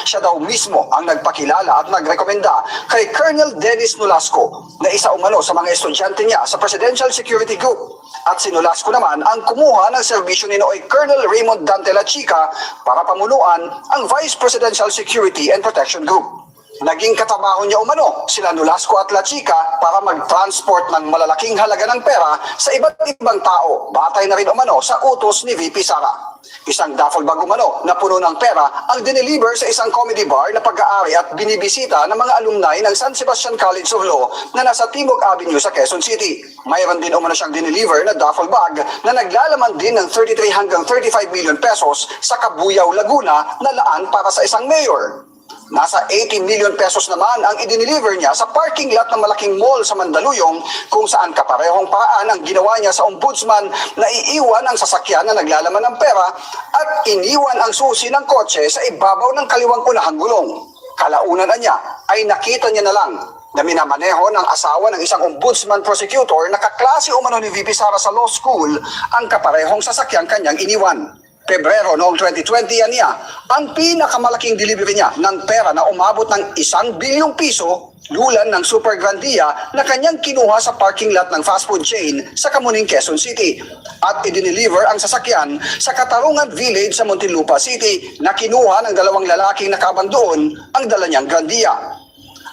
Siya daw mismo ang nagpakilala at nagrekomenda kay Colonel Dennis Nolasco na isa umano sa mga estudyante niya sa Presidential Security Group. At si Nolasco naman ang kumuha ng serbisyo ni Nooy Colonel Raymond Dante La Chica para pamunuan ang Vice Presidential Security and Protection Group. Naging katabaho niya umano sila Nolasco at La Chica para mag-transport ng malalaking halaga ng pera sa iba't ibang tao, batay na rin umano sa utos ni VP Sara. Isang duffel bag umano na puno ng pera ang dineliver sa isang comedy bar na pag-aari at binibisita ng mga alumni ng San Sebastian College of Law na nasa Timog Avenue sa Quezon City. Mayroon din umano siyang dineliver na duffel bag na naglalaman din ng 33 hanggang 35 million pesos sa Cabuyao, Laguna na laan para sa isang mayor. Nasa 18 million pesos naman ang idineliver niya sa parking lot ng malaking mall sa Mandaluyong kung saan kaparehong paraan ang ginawa niya sa ombudsman na iiwan ang sasakyan na naglalaman ng pera at iniwan ang susi ng kotse sa ibabaw ng kaliwang unahang gulong. Kalaunan niya ay nakita niya na lang na minamaneho ng asawa ng isang ombudsman prosecutor na kaklase umano ni VP Sara sa law school ang kaparehong sasakyang kanyang iniwan. Pebrero noong 2020 niya, ang pinakamalaking delivery niya ng pera na umabot ng 1 bilyong piso, lulan ng Super Grandia na kanyang kinuha sa parking lot ng fast food chain sa Kamuning, Quezon City. At idineliver ang sasakyan sa Katarungan Village sa Muntinlupa City na kinuha ng 2 lalaking nakabang doon ang dala niyang Grandia.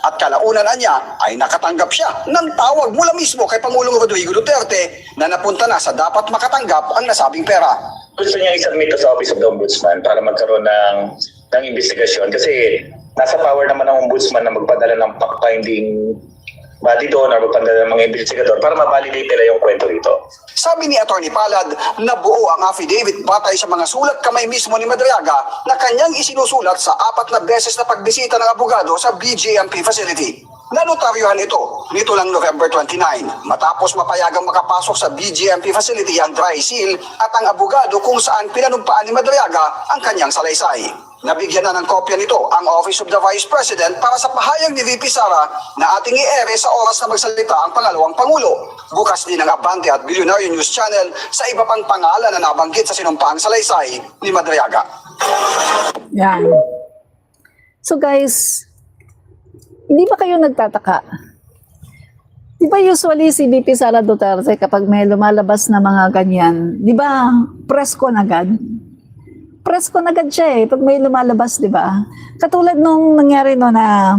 At kalaunan niya ay nakatanggap siya ng tawag mula mismo kay Pangulong Rodrigo Duterte na napunta na sa dapat makatanggap ang nasabing pera.
Gusto niya i-submit to sa Office of the Ombudsman para magkaroon ng investigasyon kasi nasa power naman ng Ombudsman na magpadala ng fact-finding body doon or magpadala ng mga investigador para ma-validate nila yung kwento rito.
Sabi ni Atty. Palad, nabuo ang affidavit batay sa mga sulat kamay mismo ni Madriaga na kanyang isinusulat sa 4 na beses na pagbisita ng abogado sa BJMP facility. Nanotaryohan ito nito lang November 29 matapos mapayagang makapasok sa BJMP facility ang dry seal at ang abogado kung saan pinanumpaan ni Madriaga ang kanyang salaysay. Nabigyan na ng kopya nito ang Office of the Vice President para sa pahayag ni VP Sara na ating i-ere sa oras na magsalita ang pangalawang Pangulo. Bukas din ang Abante at Billionaire News Channel sa iba pang pangalan na nabanggit sa sinumpaang salaysay ni Madriaga.
Yan. So guys, hindi ba kayo nagtataka? Di ba usually si VP Sara Duterte kapag may lumalabas na mga ganyan, di ba press con agad? Press con agad siya pag may lumalabas, di ba? Katulad nung nangyari no na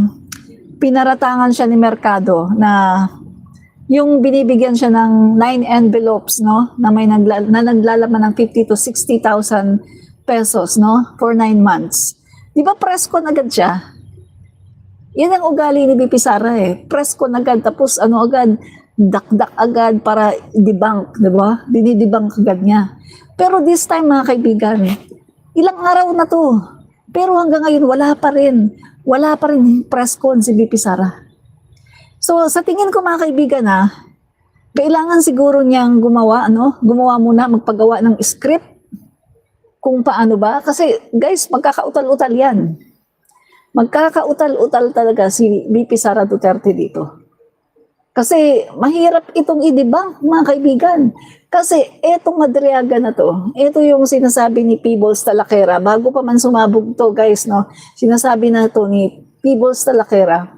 pinaratangan siya ni Mercado na yung binibigyan siya ng 9 envelopes no na may naglalaman ng 50 to 60,000 pesos no for 9 months. Di ba press con agad siya? Yan ang ugali ni VP Sara Press con agad, tapos agad, dakdak agad para debunk, di ba? Dinidebunk agad niya. Pero this time mga kaibigan, ilang araw na to. Pero hanggang ngayon, wala pa rin press con si VP Sara. So sa tingin ko mga kaibigan kailangan siguro niyang gumawa muna, magpagawa ng script kung paano ba. Kasi guys, magkakautal-utal yan. Magkakautal-utal talaga si VP Sara Duterte dito. Kasi mahirap itong i-debunk mga kaibigan. Kasi etong Madriaga na to, ito yung sinasabi ni Peebles Talaquera, bago pa man sumabog to guys, no? Sinasabi na to ni Peebles Talaquera,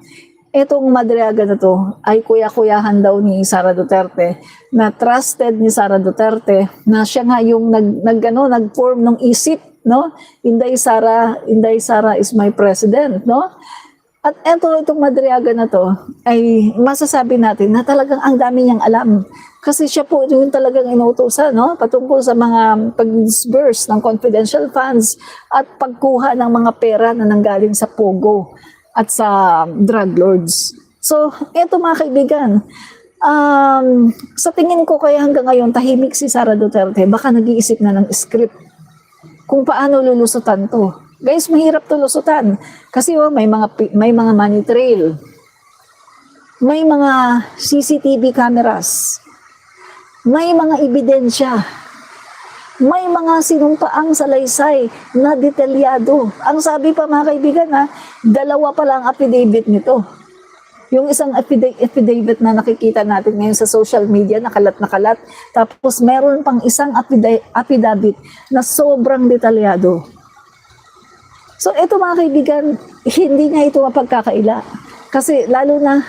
Etong Madriaga na to ay kuya-kuyahan daw ni Sara Duterte, na trusted ni Sara Duterte, na siya nga yung nag-form ng isip, no? Inday Sara is my president, no? At itong Madriaga na to ay masasabi natin na talagang ang dami niyang alam. Kasi siya po yung talagang inuutosan, no? Patungkol sa mga pag-disburse ng confidential funds at pagkuha ng mga pera na nanggaling sa Pogo at sa drug lords. So, eto mga kaibigan, sa tingin ko kaya hanggang ngayon tahimik si Sara Duterte, baka nag-iisip na ng script kung paano lulusutan to. Guys, mahirap to lusutan kasi may mga money trail, may mga CCTV cameras, may mga ebidensya, may mga sinumpaang salaysay na detalyado. Ang sabi pa mga kaibigan, dalawa pa lang affidavit nito. Yung isang affidavit na nakikita natin ngayon sa social media, nakalat. Tapos meron pang isang affidavit na sobrang detalyado. So ito mga kaibigan, hindi niya ito mapagkakaila. Kasi lalo na,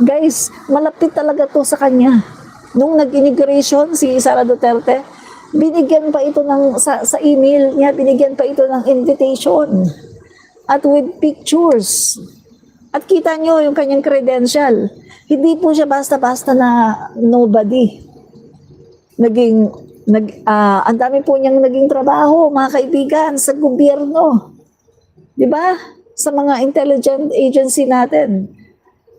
guys, malapit talaga to sa kanya. Nung nag-inauguration si Sara Duterte, binigyan pa ito sa email niya, binigyan pa ito ng invitation. At with pictures. At kita nyo yung kanyang credential. Hindi po siya basta-basta na nobody. Ang dami po niyang naging trabaho, mga kaibigan, sa gobyerno. Di ba? Sa mga intelligence agency natin.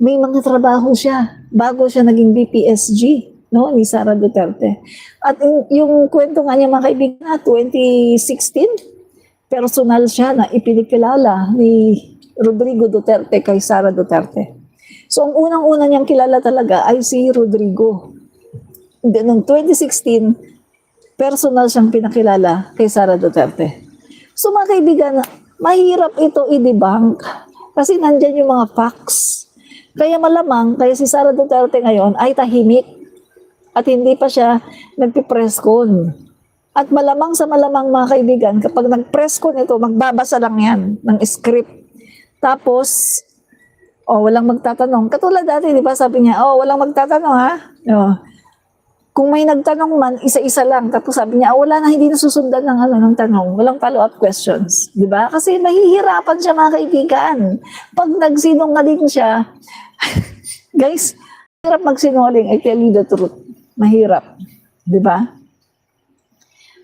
May mga trabaho siya bago siya naging BPSG. No, ni Sara Duterte. At yung kwento nga niya mga kaibigan, 2016, personal siya na ipinakilala ni Rodrigo Duterte kay Sara Duterte. So ang unang-una niyang kilala talaga ay si Rodrigo. Noong 2016, personal siyang pinakilala kay Sara Duterte. So mga kaibigan, mahirap ito i-debunk kasi nandyan yung mga facts. Kaya malamang, kaya si Sara Duterte ngayon ay tahimik. At hindi pa siya nagpipress con. At malamang sa malamang mga kaibigan, kapag nag-press con ito, magbabasa lang yan ng script. Tapos, walang magtatanong. Katulad dati, di ba sabi niya, walang magtatanong ha? Kung may nagtanong man, isa-isa lang. Tapos sabi niya, wala na, hindi nasusundan ng tanong. Walang follow-up questions. Di ba? Kasi nahihirapan siya mga kaibigan. Pag nagsinungaling siya, guys, hirap magsinungaling, I tell you the truth. Mahirap, 'di ba?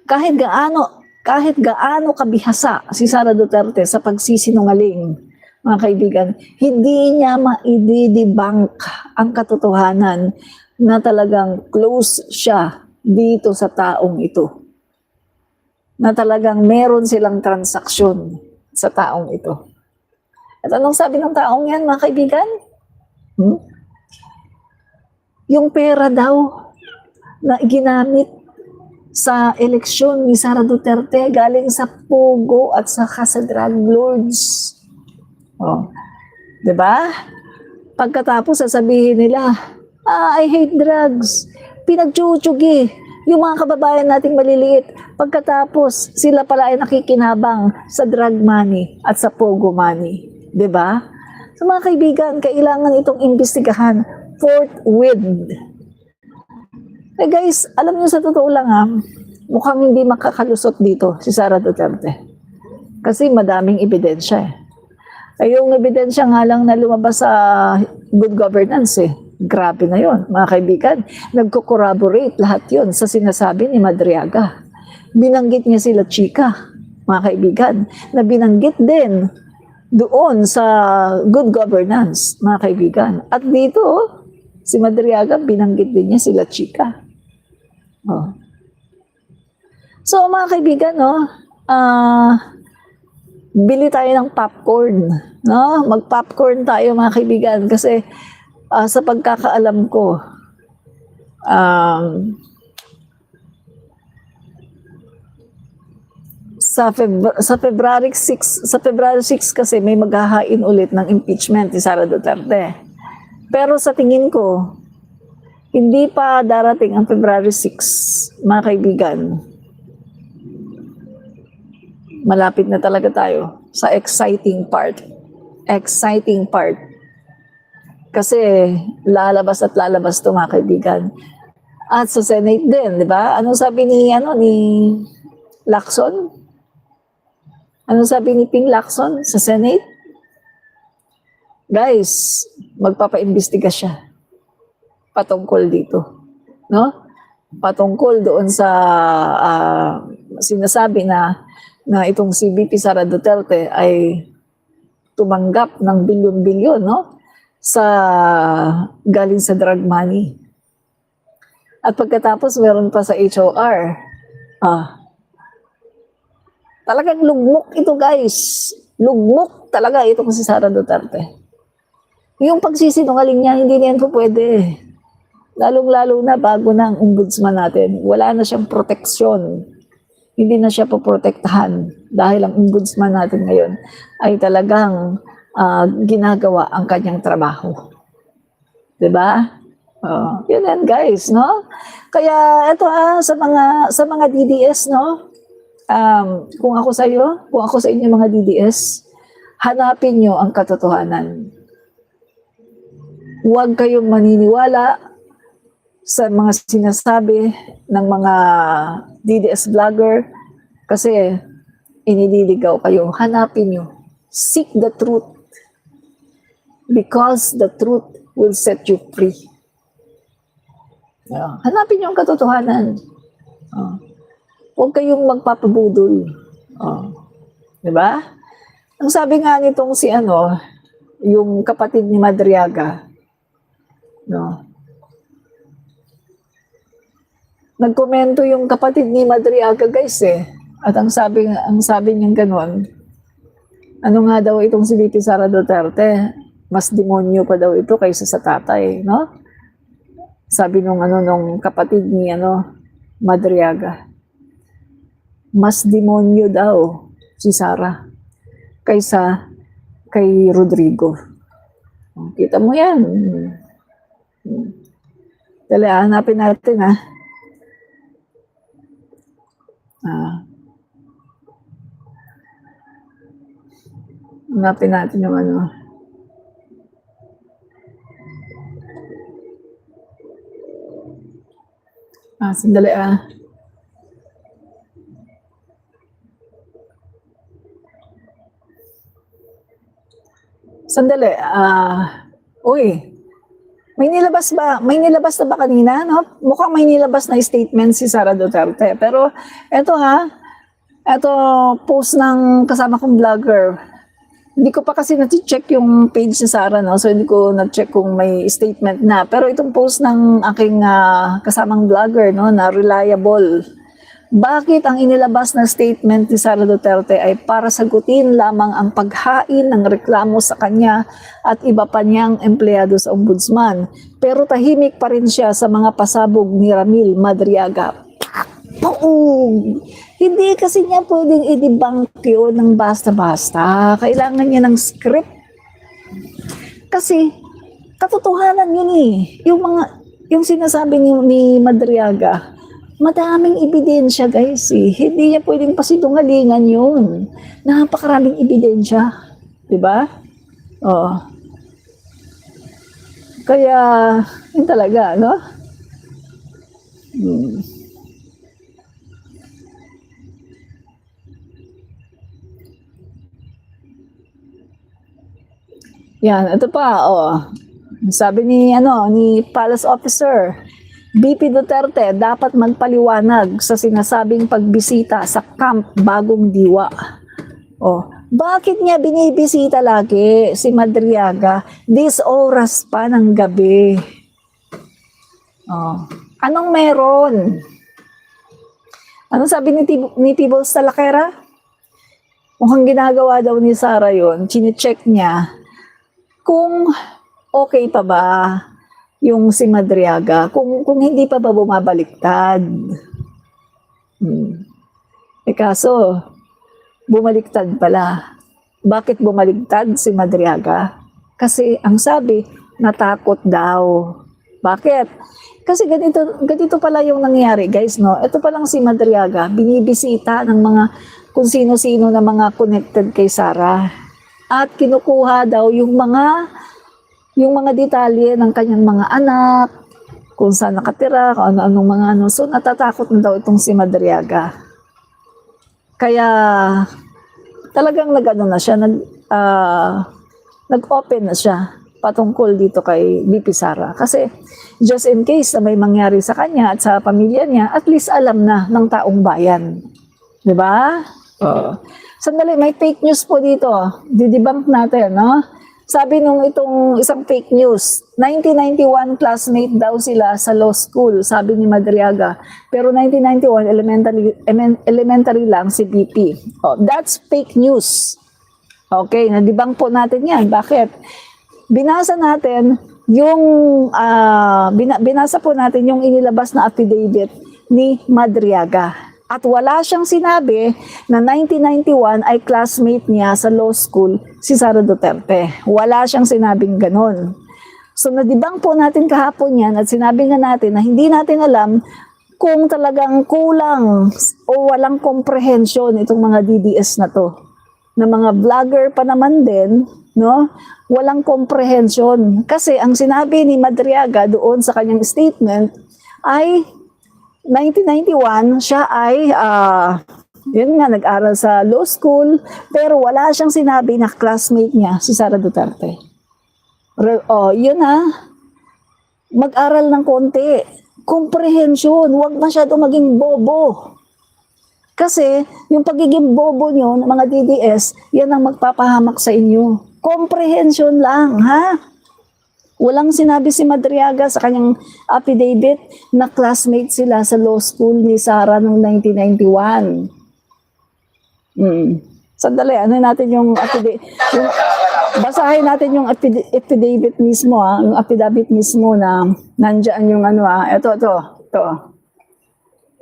Kahit gaano kabihasa si Sara Duterte sa pagsisinungaling, mga kaibigan, hindi niya ma-i-debunk ang katotohanan na talagang close siya dito sa taong ito. Na talagang meron silang transaksyon sa taong ito. At anong sabi ng taong yan, mga kaibigan? Yung pera daw na ginamit sa eleksyon ni Sara Duterte galing sa Pogo at saka sa drug lords. Diba? Pagkatapos sasabihin nila, I hate drugs. Pinagchuchugi yung mga kababayan nating maliliit. Pagkatapos sila pala ay nakikinabang sa drug money at sa Pogo money. Diba? So mga kaibigan, kailangan itong imbestigahan forthwith. Guys, alam niyo sa totoo lang mukhang hindi makakalusot dito si Sara Duterte. Kasi madaming ebidensya yung ebidensya nga lang na lumabas sa good governance Grabe na yon, mga kaibigan. Nagko-corroborate lahat yon sa sinasabi ni Madriaga. Binanggit niya sila chika, mga kaibigan, na binanggit din doon sa good governance, mga kaibigan. At dito, si Madriaga, binanggit din niya sila chika. So mga kaibigan, bili tayo ng popcorn. Mag-popcorn tayo mga kaibigan kasi sa pagkakaalam ko, sa February 6 kasi may maghahain ulit ng impeachment ni Sara Duterte. Pero sa tingin ko, hindi pa darating ang February 6, mga kaibigan. Malapit na talaga tayo sa exciting part. Exciting part Kasi lalabas at lalabas to mga kaibigan. At sa Senate din, di ba? Anong sabi ni Lacson? Anong sabi ni Ping Lacson sa Senate? Guys, magpapaimbestiga siya patungkol dito. No? Patungkol doon sa sinasabi na itong si VP Sara Duterte ay tumanggap ng bilyon-bilyon, no? Sa galing sa drug money. At pagkatapos meron pa sa HOR. Talagang lugmok ito, guys. Lugmok talaga itong si Sara Duterte. Yung pagsisinungaling niya, hindi na yan po pwede. Lalong-lalo na bago na ang ombudsman natin. Wala na siyang proteksyon. Hindi na siya poprotektahan dahil ang ombudsman natin ngayon ay talagang ginagawa ang kanyang trabaho. Diba? Yun yan, guys, no? Kaya ito sa mga DDS, no? Kung ako sa inyo mga DDS, hanapin nyo ang katotohanan. Huwag kayong maniniwala sa mga sinasabi ng mga DDS vlogger kasi inililigaw kayo. Hanapin nyo. Seek the truth. Because the truth will set you free. Hanapin nyo ang katotohanan. Huwag kayong magpapabudol. Diba? Ang sabi nga nitong yung kapatid ni Madriaga, no? Nagkomento yung kapatid ni Madriaga, guys, At ang sabi niya gano'n, ano nga daw itong si VP Sara Duterte, mas demonyo pa daw ito kaysa sa tatay, no? Sabi nung kapatid ni Madriaga. Mas demonyo daw si Sara kaysa kay Rodrigo. Kita mo yan. Dali, hanapin natin, hanapin natin yung sandali, sandali, uy, may nilabas na ba kanina, no? Mukhang may nilabas na statement si Sara Duterte. Pero eto post ng kasama kong vlogger. Hindi ko pa kasi na-check yung page ni Sara, no? So hindi ko na-check kung may statement na. Pero itong post ng aking kasamang vlogger, no, na reliable. Bakit ang inilabas na statement ni Sara Duterte ay para sagutin lamang ang paghain ng reklamo sa kanya at iba pa niyang empleyado sa ombudsman. Pero tahimik pa rin siya sa mga pasabog ni Ramil Madriaga. Paug! Hindi kasi niya pwedeng i-debunk yun ng basta-basta. Kailangan niya ng script. Kasi katotohanan yun yung sinasabi ni Madriaga, madaming ebidensya, guys, Hindi niya pwedeng pasidungalingan yun. Napakaraming ebidensya. Diba? Kaya, yun talaga, no? Yan, ito pa, sabi ni Palace Officer, VP Duterte dapat magpaliwanag sa sinasabing pagbisita sa Camp Bagong Diwa. Bakit niya binibisita lagi si Madriaga this oras pa ng gabi? Anong meron? Anong sabi ni Tibbles Talakera? Mukhang ginagawa daw ni Sara yun. Chine-check niya kung okay pa ba yung si Madriaga, kung hindi pa ba bumabaliktad. Kaso, bumaliktad pala. Bakit bumaliktad si Madriaga? Kasi ang sabi, natakot daw. Bakit? Kasi ganito pala yung nangyayari, guys, no? Ito palang si Madriaga, binibisita ng mga kung sino-sino na mga connected kay Sara. At kinukuha daw yung mga yung mga detalye ng kanyang mga anak, kung saan nakatira, kung ano-anong mga ano. So, natatakot na daw itong si Madariaga. Kaya, talagang nag-ano na siya, nag-open na siya patungkol dito kay BP Sara. Kasi, just in case na may mangyari sa kanya at sa pamilya niya, at least alam na ng taong bayan. Diba? Sandali, may fake news po dito. Didebunk natin, no? Sabi nung itong isang fake news, 1991 classmate daw sila sa law school, sabi ni Madariaga. Pero 1991, elementary lang si BP. That's fake news. Okay, na-debunk po natin yan. Bakit? Binasa natin yung, binasa po natin yung inilabas na affidavit ni Madariaga. At wala siyang sinabi na 1991 ay classmate niya sa law school si Sara Duterte. Wala siyang sinabing ganon. So nadibang po natin kahapon yan at sinabi nga natin na hindi natin alam kung talagang kulang o walang comprehension itong mga DDS na to. Na mga vlogger pa naman din, no? Walang comprehension. Kasi ang sinabi ni Madariaga doon sa kanyang statement ay 1991, siya ay, yun nga, nag-aral sa law school, pero wala siyang sinabi na classmate niya, si Sara Duterte. Yun mag-aral ng konti. Comprehension, huwag masyado maging bobo. Kasi, yung pagiging bobo nyo ng mga DDS, yan ang magpapahamak sa inyo. Comprehension lang, ha? Walang sinabi si Madariaga sa kanyang affidavit na classmate sila sa law school ni Sara noong 1991. Sandali, ano natin yung affidavit? Basahin natin yung affidavit mismo, yung affidavit mismo na nandiyan yung ano, ito.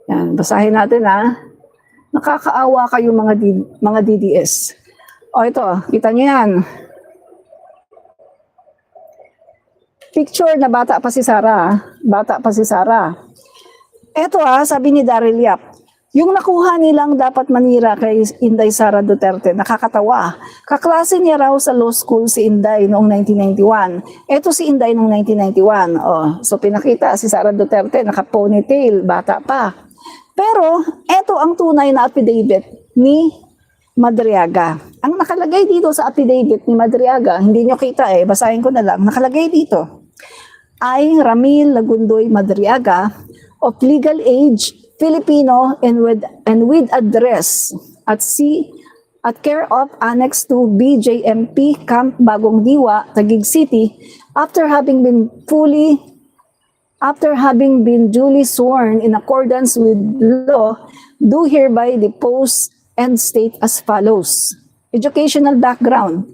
Yan, basahin natin, Nakakaawa kayo mga DDS. Ito, kita nyo yan. Picture na bata pa si Sara. Bata pa si Sara. Eto sabi ni Daryl Yap, yung nakuha nilang dapat manira kay Inday Sara Duterte, nakakatawa. Kaklase niya raw sa law school si Inday noong 1991. Eto si Inday noong 1991. So pinakita si Sara Duterte, naka-ponytail, bata pa. Pero eto ang tunay na affidavit ni Madariaga. Ang nakalagay dito sa affidavit ni Madariaga, hindi nyo kita basahin ko na lang, nakalagay dito, ay Ramil Lagundoy Madariaga, of legal age, Filipino, and with address at care of Annex to BJMP Camp Bagong Diwa, Taguig City, after having been duly sworn in accordance with law, do hereby depose and state as follows. Educational background.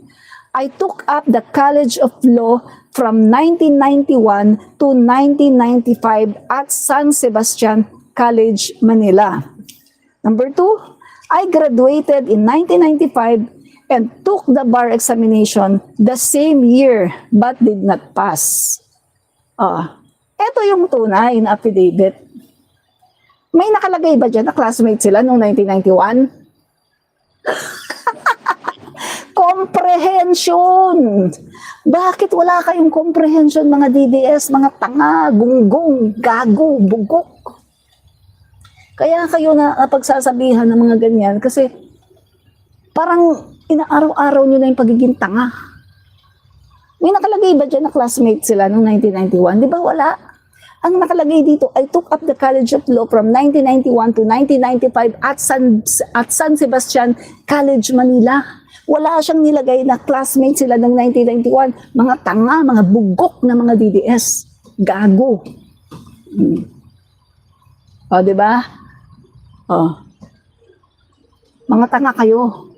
I took up the College of Law from 1991 to 1995 at San Sebastian College, Manila. Number 2, I graduated in 1995 and took the bar examination the same year but did not pass. Ito yung tunay na affidavit. May nakalagay ba dyan na classmate sila noong 1991? Comprehension! Bakit wala kayong comprehension mga DDS, mga tanga, gunggong, gago, bugok? Kaya kayo na pagsasabihan ng mga ganyan kasi parang inaaraw-araw nyo na yung pagiging tanga. May nakalagay ba dyan na classmate sila noong 1991? Di ba wala? Ang nakalagay dito, I took up the College of Law from 1991 to 1995 at San Sebastian College, Manila. Wala siyang nilagay na classmate sila ng 1991. Mga tanga, mga bugok na mga DDS. Gago. Di ba? Mga tanga kayo.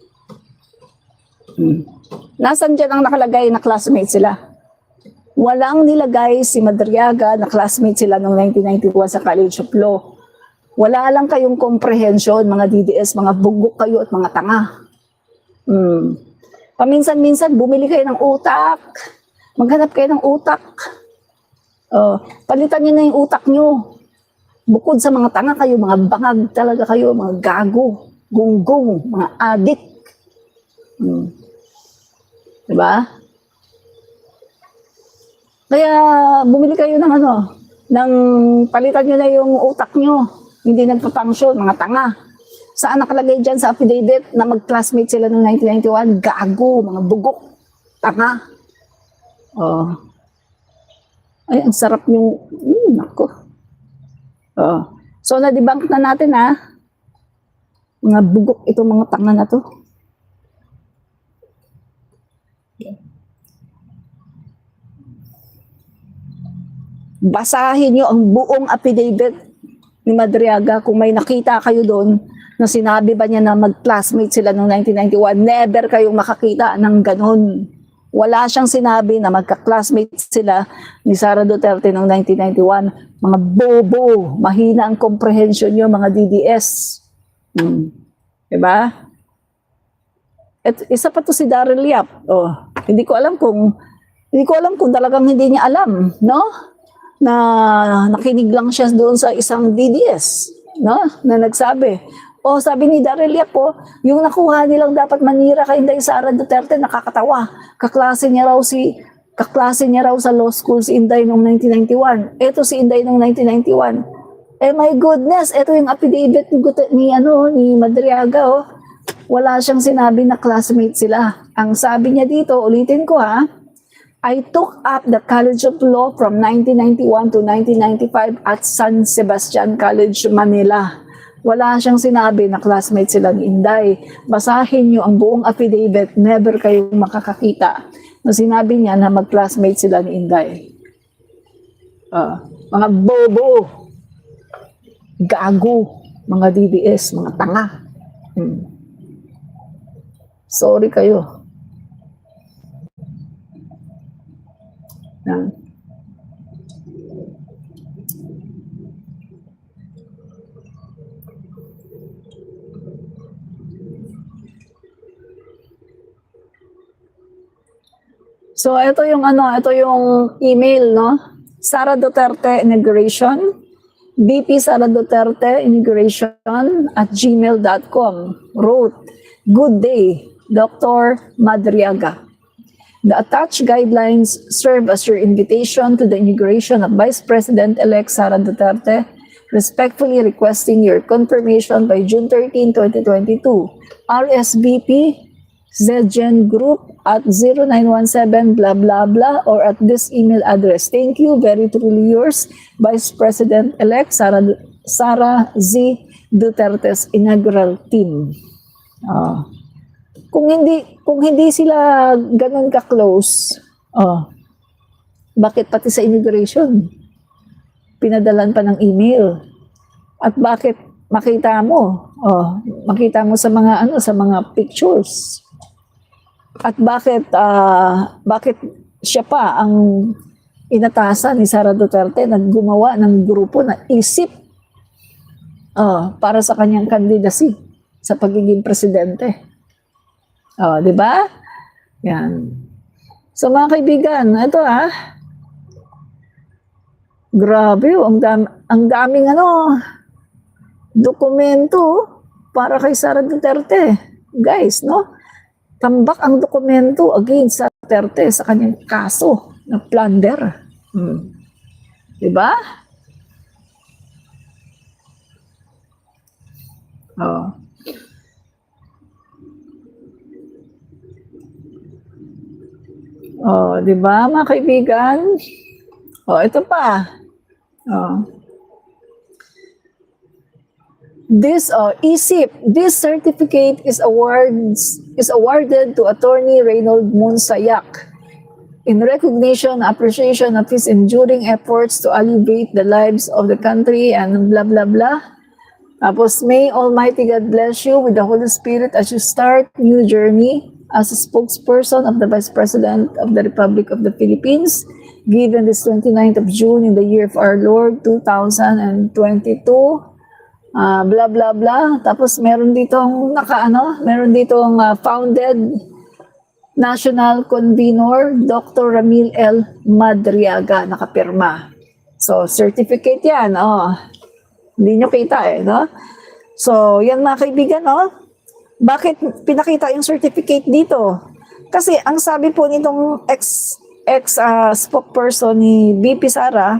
Nasaan dyan ang nakalagay na classmate sila? Walang nilagay si Madariaga na classmate sila noong 1991 sa College of Law. Wala lang kayong comprehension, mga DDS, mga bugok kayo at mga tanga. Paminsan-minsan, bumili kayo ng utak. Maghanap kayo ng utak. Palitan nyo na yung utak nyo. Bukod sa mga tanga kayo, mga bangag talaga kayo, mga gago, gunggong, mga adik. Diba?
Kaya bumili kayo ng ng palitan nyo na yung utak nyo. Hindi nagpa-function, mga tanga. Saan nakalagay dyan sa affidavit na mag-classmate sila noong 1991? Gago, mga bugok, tanga. Oh. Ay, ang sarap yung, nako. Oh. So, na-debunk na natin mga bugok itong mga tanga na to. Basahin nyo ang buong affidavit ni Madriaga kung may nakita kayo doon na sinabi ba niya na mag-classmate sila noong 1991. Never kayong makakita ng ganun. Wala siyang sinabi na magka-classmate sila ni Sara Duterte noong 1991. Mga bobo, mahina ang comprehension nyo, mga DDS. Diba? At isa pa to si Daryl Yap. Oh, hindi ko alam kung talagang hindi niya alam, no? Na nakinig lang siya doon sa isang DDS, no? Na nagsabi. O sabi ni Daryl Yap, yung nakuha nilang dapat manira kay Inday Sara Duterte, nakakatawa. Kaklase niya raw sa law school si Inday noong 1991. Ito si Inday noong 1991. My goodness, ito yung affidavit ni Madriaga, Wala siyang sinabi na classmate sila. Ang sabi niya dito, ulitin ko I took up the College of Law from 1991 to 1995 at San Sebastian College, Manila. Wala siyang sinabi na classmate sila ni Inday. Basahin niyo ang buong affidavit, never kayo makakakita na sinabi niya na mag-classmate sila ni Inday. Mga bobo, gago, mga DDS, mga tanga. Sorry kayo. So ito yung email, no? Sara Duterte Inauguration, BP Sara Duterte Inauguration @gmail.com. Wrote, "Good day, Dr. Madriaga. The attached guidelines serve as your invitation to the inauguration of Vice President-elect Sara Duterte, respectfully requesting your confirmation by June 13, 2022. RSVP, Zgen Group at 0917 blah blah blah or at this email address. Thank you, very truly yours, Vice President-elect Sara Z. Duterte's inaugural team." Kung hindi sila ganun ka-close, bakit pati sa inauguration pinadalan pa ng email? At bakit makita mo sa mga pictures? At bakit siya pa ang inatasan ni Sara Duterte na gumawa ng grupo na isip para sa kanyang candidacy sa pagiging presidente? Di ba? Yan. So mga kaibigan, ito grabe, ang daming dokumento para kay Sara Duterte. Guys, no? Tambak ang dokumento against Sara Duterte sa kanyang kaso na plunder. Di ba? Di ba, mga kaibigan? Ito pa. This ESIP, this certificate is awarded to Attorney Reynold Monsayak in recognition and appreciation of his enduring efforts to alleviate the lives of the country and blah blah blah. Tapos, may Almighty God bless you with the Holy Spirit as you start new journey as a spokesperson of the Vice President of the Republic of the Philippines, given this 29th of June in the year of our Lord 2022. Blah blah blah. Tapos meron ditong founded National Convenor Dr. Ramil L. Madriaga nakapirma. So certificate 'yan, Hindi nyo kita no? So, yan mga kaibigan, Bakit pinakita yung certificate dito? Kasi ang sabi po nitong
spokesperson ni BP Sara,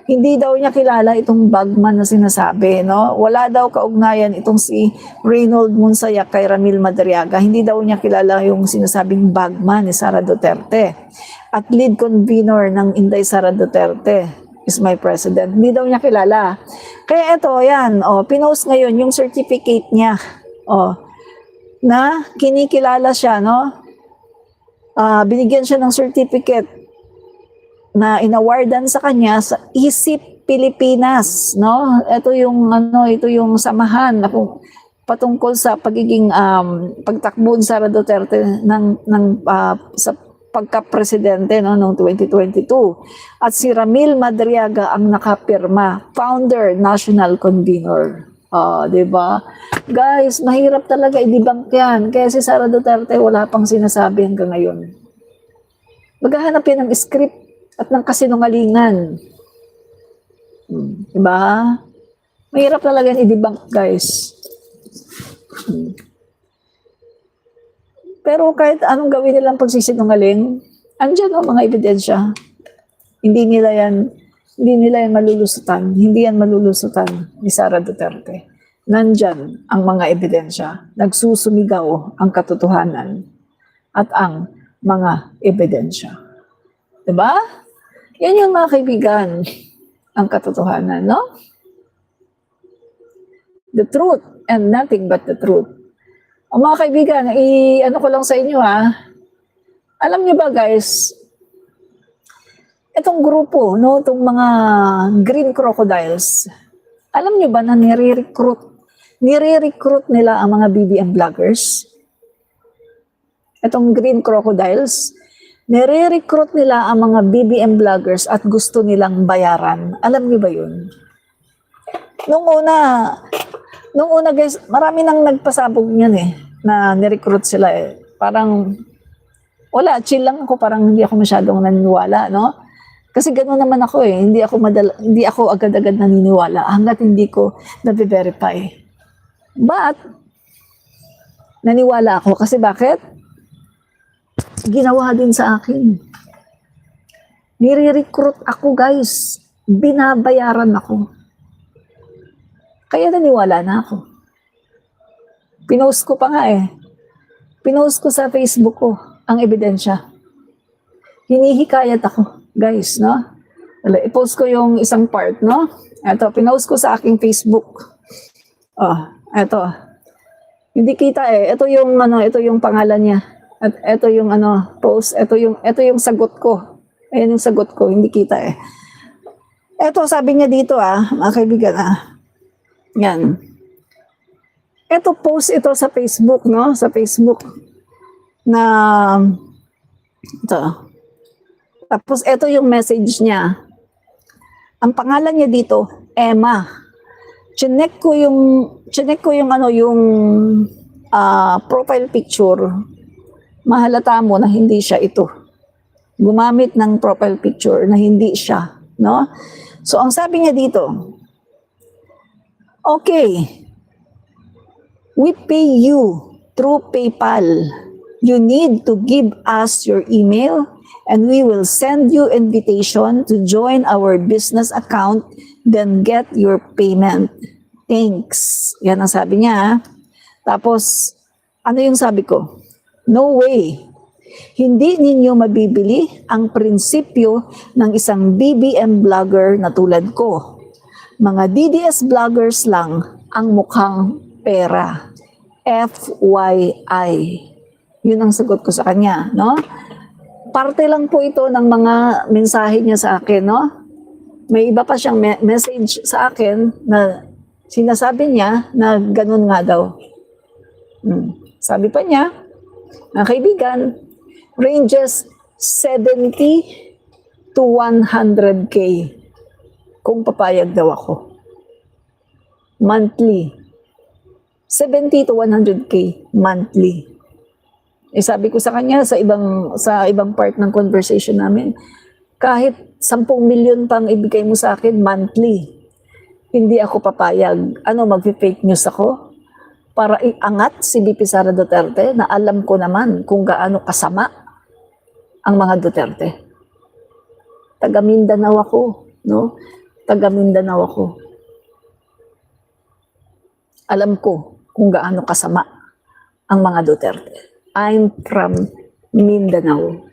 hindi daw niya kilala itong bagman na sinasabi, no? Wala daw kaugnayan itong si Reynold Monsayak kay Ramil Madariaga. Hindi daw niya kilala yung sinasabing bagman ni Sara Duterte. At lead convener ng Inday Sara Duterte is my president. Hindi daw niya kilala. Kaya ito, yan, pinost ngayon yung certificate niya. Na kinikilala siya, no? Binigyan siya ng certificate na inawardan sa kanya sa ISIP Pilipinas, no? Ito yung samahan na patungkol sa pagiging pagtakbo ni Sara Duterte sa pagka-presidente, no, noong 2022. At si Ramil Madariaga ang nakapirma, founder, national convener. Di ba? Guys, mahirap talaga i-debunk yan. Kaya si Sara Duterte wala pang sinasabi hanggang ngayon. Maghahanap yan ng script at ng kasinungalingan. Diba? Mahirap talaga i-debunk, guys. Pero kahit anong gawin nilang pagsisinungaling, andyan mga ebidensya. Hindi nila yan malulusutan. Hindi yan malulusutan ni Sara Duterte. Nandyan ang mga ebidensya. Nagsusumigaw ang katotohanan at ang mga ebidensya. Diba? Yan yung mga kaibigan, ang katotohanan, no? The truth and nothing but the truth. O mga kaibigan, ano ko lang sa inyo alam niyo ba guys, itong grupo, no, itong mga Green Crocodiles, alam niyo ba na nire-recruit nila ang mga BBM vloggers? Itong Green Crocodiles, nire-recruit nila ang mga BBM vloggers at gusto nilang bayaran. Alam niyo ba yun? Nung una guys, marami nang nagpasabog niyan na nirecruit sila Parang, wala, chill lang ako, parang hindi ako masyadong naniniwala, no? Kasi gano'n naman ako hindi ako agad-agad naniniwala hanggat hindi ko na-verify. But, naniwala ako kasi bakit? Ginawa din sa akin. Nire-recruit ako, guys. Binabayaran ako. Kaya naniwala na ako. Pinost ko pa nga Pinost ko sa Facebook ko ang ebidensya. Hinihikayat ako, guys, no? I-post ko yung isang part, no? Ito, pinost ko sa aking Facebook. Ito. Hindi kita Ito yung pangalan niya. At ito yung post, ito yung sagot ko. Ayan yung sagot ko, hindi kita Ito, sabi niya dito mga kaibigan Yan. Ito, post ito sa Facebook, no? Sa Facebook na ito. Tapos ito yung message niya. Ang pangalan niya dito, Emma. Chinek ko yung profile picture. Mahalata mo na hindi siya ito. Gumamit ng profile picture na hindi siya, no? So ang sabi niya dito, okay, we pay you through PayPal. You need to give us your email and we will send you invitation to join our business account, then get your payment. Thanks. Yan ang sabi niya. Tapos, ano yung sabi ko? No way. Hindi ninyo mabibili ang prinsipyo ng isang BBM vlogger na tulad ko. Mga DDS vloggers lang ang mukhang pera. FYI. Yun ang sagot ko sa kanya, no? Parte lang po ito ng mga mensahe niya sa akin, no? May iba pa siyang message sa akin na sinasabi niya na ganun nga daw. Sabi pa niya, mga kaibigan, ranges 70 to 100K kung papayag daw ako. Monthly. 70 to 100K monthly. Sabi ko sa kanya sa ibang part ng conversation namin, kahit 10 milyon pang ibigay mo sa akin monthly, hindi ako papayag. Mag-fake news ako? Para iangat si BP Sara Duterte na alam ko naman kung gaano kasama ang mga Duterte.
Taga Mindanao ako, no? Taga Mindanao ako. Alam ko kung gaano kasama ang mga Duterte. I'm from Mindanao.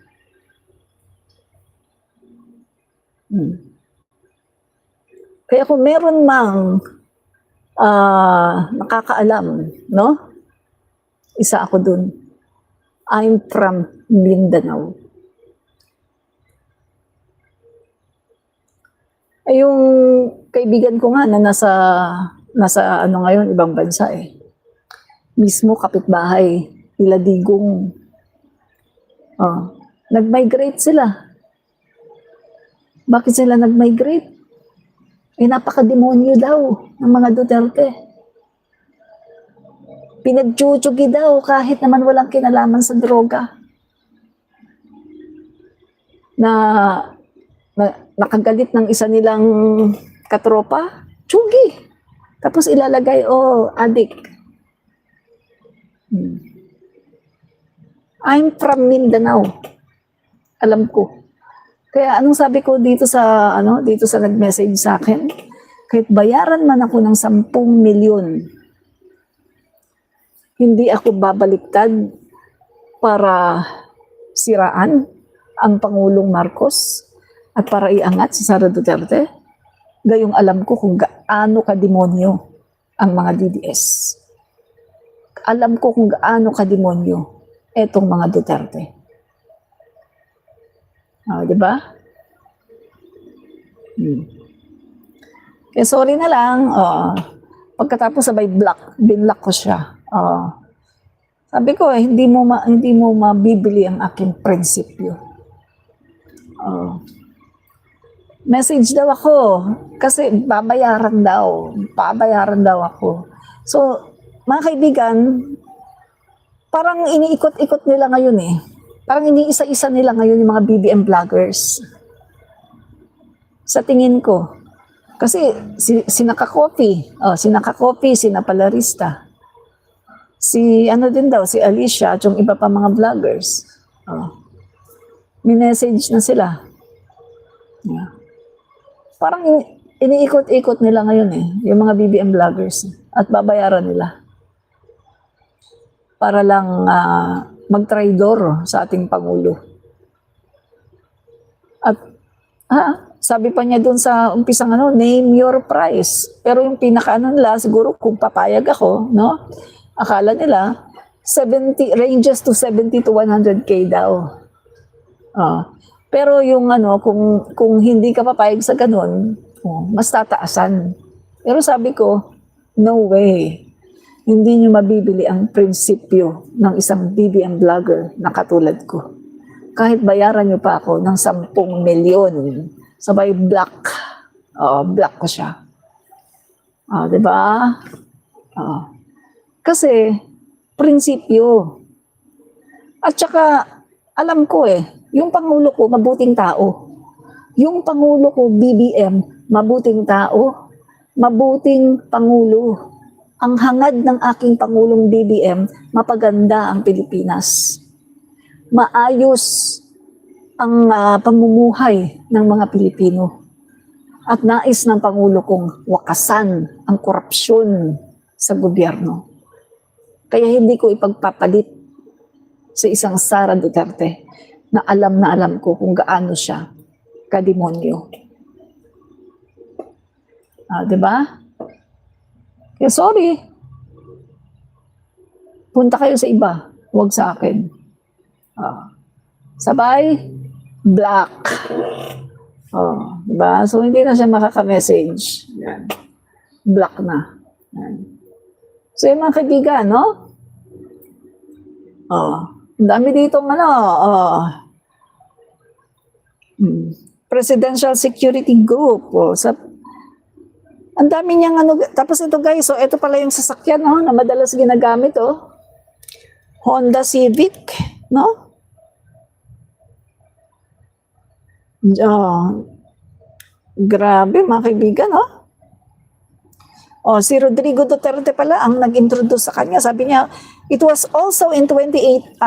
Kaya kung meron mang nakakaalam, no? Isa ako dun. I'm from Mindanao. Ay, yung kaibigan ko nga na nasa ano ngayon, ibang bansa eh. Mismo kapitbahay, Iladigong. Nag-migrate sila. Bakit sila nag-migrate? Eh, napaka-demonyo daw ng mga Duterte. Pinagchuchugi daw kahit naman walang kinalaman sa droga. Nakagalit ng isa nilang katropa, tsugi. Tapos ilalagay, adik. I'm from Mindanao. Alam ko. Kaya anong sabi ko dito sa nag-message sa akin? Kahit bayaran man ako ng 10 milyon, hindi ako babaliktad para siraan ang Pangulong Marcos at para iangat si Sara Duterte. Gayong alam ko kung gaano ka-demonyo ang mga DDS. Alam ko kung gaano ka-demonyo etong mga Duterte. Di ba? Kaya sorry na lang, pagkatapos sabay binlock ko siya. Sabi ko, hindi mo mabibili ang aking prinsipyo. Message daw ako, kasi babayaran daw ako. So, mga kaibigan, parang iniikot-ikot nila ngayon eh. Parang iniisa-isa nila ngayon yung mga BBM vloggers. Sa tingin ko. Kasi sinaka-copy, sinapalarista. Si din daw, si Alicia at yung iba pa mga vloggers. Minessage na sila. Yeah. Parang iniikot-ikot nila ngayon eh, yung mga BBM vloggers. At babayaran nila. Para lang mag-traidor sa ating Pangulo. At sabi pa niya doon sa umpisang name your price. Pero yung nila, siguro kung papayag ako, no? Akala nila, ranges to 70 to 100K daw. Pero yung kung hindi ka papayag sa ganun, mas tataasan. Pero sabi ko, no way. Hindi nyo mabibili ang prinsipyo ng isang BBM vlogger na katulad ko. Kahit bayaran nyo pa ako ng 10 milyon, sabay block ko siya. Diba? Kasi, prinsipyo. At saka, alam ko yung Pangulo ko, mabuting tao. Yung Pangulo ko, BBM, mabuting tao. Mabuting Pangulo. Ang hangad ng aking Pangulong BBM, mapaganda ang Pilipinas. Maayos ang pamumuhay ng mga Pilipino. At nais ng Pangulo kong wakasan ang korupsyon sa gobyerno. Kaya hindi ko ipagpapalit sa isang Sara Duterte na alam ko kung gaano siya kademonyo. Diba? Kaya sorry. Punta kayo sa iba. Huwag sa akin. Sabay, black. Diba? So, hindi na siya makaka-message. Yan. Black na. Yan. So, yung mga kaibigan, no? Ang dami dito, Presidential Security Group. Ang dami niyang tapos ito guys, so ito pala yung sasakyan na madalas ginagamit Honda Civic, no? Grabe mga kaibigan, si Rodrigo Duterte pala ang nag-introduce sa kanya. Sabi niya, it was also in 2018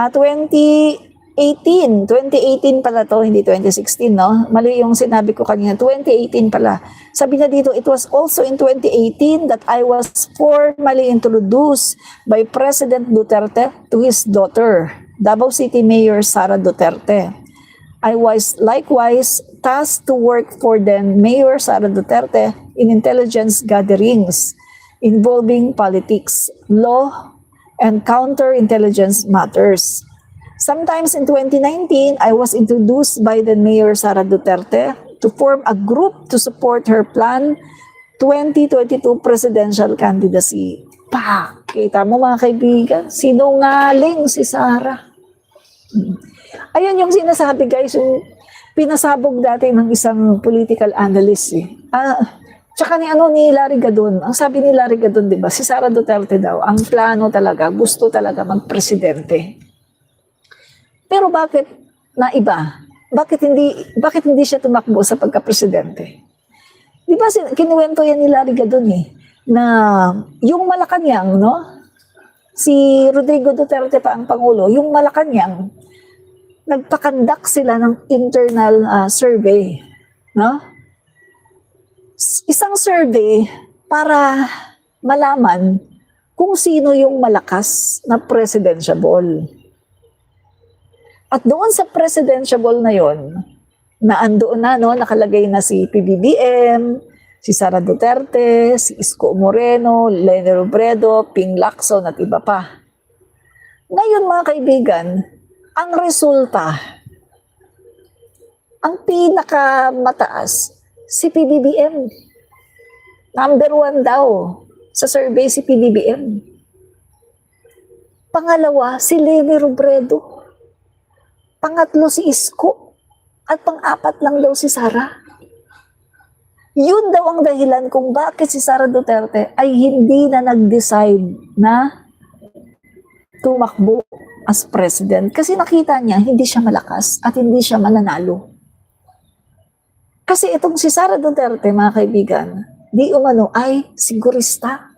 2018 pala to, hindi 2016, no? Mali yung sinabi ko kanina, 2018 pala. Sabi na dito, it was also in 2018 that I was formally introduced by President Duterte to his daughter, Davao City Mayor Sara Duterte. I was likewise tasked to work for then Mayor Sara Duterte in intelligence gatherings involving politics, law, and counterintelligence matters. Sometimes in 2019, I was introduced by the Mayor Sara Duterte to form a group to support her plan 2022 presidential candidacy. Kita mo mga kaibigan, sinungaling si Sara. Ayun yung sinasabi guys, yung pinasabog dati ng isang political analyst eh. Tsaka ni Larry Gadon, ang sabi ni Larry Gadon, di ba, si Sara Duterte daw, ang plano talaga, gusto talaga magpresidente. Pero bakit naiba? Bakit hindi siya tumakbo sa pagka-presidente? Di ba kinuwento yan ni Larry Gadon eh, na yung Malacanang, no? Si Rodrigo Duterte pa ang Pangulo, yung Malacanang, nagpakandak sila ng internal survey, no? Isang survey para malaman kung sino yung malakas na presidentiable. At doon sa presidentiable na yon, na andoon na, no, nakalagay na si PBBM, si Sara Duterte, si Isko Moreno, Leni Robredo, Ping Lacson at iba pa. Ngayon mga kaibigan, ang resulta, ang pinakamataas, si PBBM. Number 1 daw sa survey si PBBM. Pangalawa, si Leni Robredo. Pangatlo si Isko. At pang-apat lang daw si Sara. Yun daw ang dahilan kung bakit si Sara Duterte ay hindi na nag-decide na tumakbo as president. Kasi nakita niya, hindi siya malakas at hindi siya mananalo. Kasi itong si Sara Duterte, mga kaibigan, di umano ay sigurista.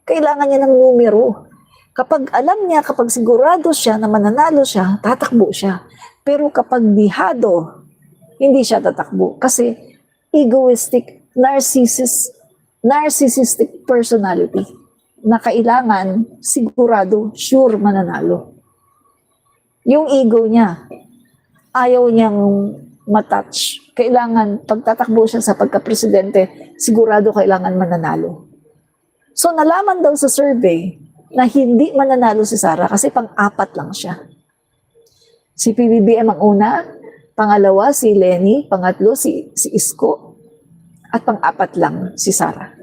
Kailangan niya ng numero. Kapag alam niya, kapag sigurado siya na mananalo siya, tatakbo siya. Pero kapag dihado, hindi siya tatakbo. Kasi egoistic, narcissistic personality na kailangan sigurado, sure mananalo. Yung ego niya, ayaw niyang matouch. Kailangan, pagtatakbo siya sa pagka-presidente, sigurado kailangan mananalo. So nalaman daw sa survey na hindi mananalo si Sara kasi pang-apat lang siya. Si PBBM ang una, pangalawa si Leni, pangatlo si Isko, at pang-apat lang si Sara.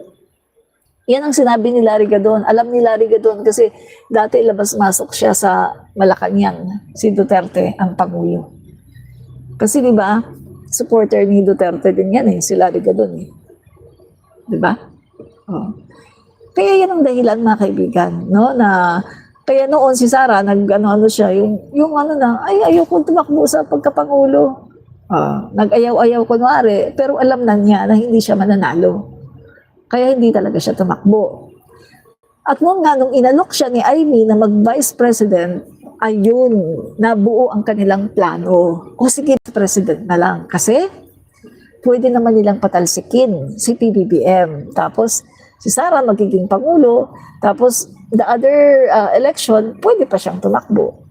Yan ang sinabi ni Larry Gadon. Alam ni Larry Gadon kasi dati labas-masok siya sa Malacanang, si Duterte ang Pangulo. Kasi di ba, supporter ni Duterte din yan eh, si Larry Gadon eh. Di ba? Oh. Kaya yan ang dahilan mga kaibigan, no, na kaya noon si Sara nag-ano siya, yung ano na, ay ayoko tumakbo sa pagkapangulo. Nag-ayaw-ayaw kunwari, pero alam na niya na hindi siya mananalo. Kaya hindi talaga siya tumakbo. At nung inalok siya ni Amy na mag-vice president, ayun, nabuo ang kanilang plano. O sige, president na lang. Kasi pwede naman nilang patalsikin si PBBM. Tapos si Sara magiging pangulo. Tapos the other election, pwede pa siyang tumakbo.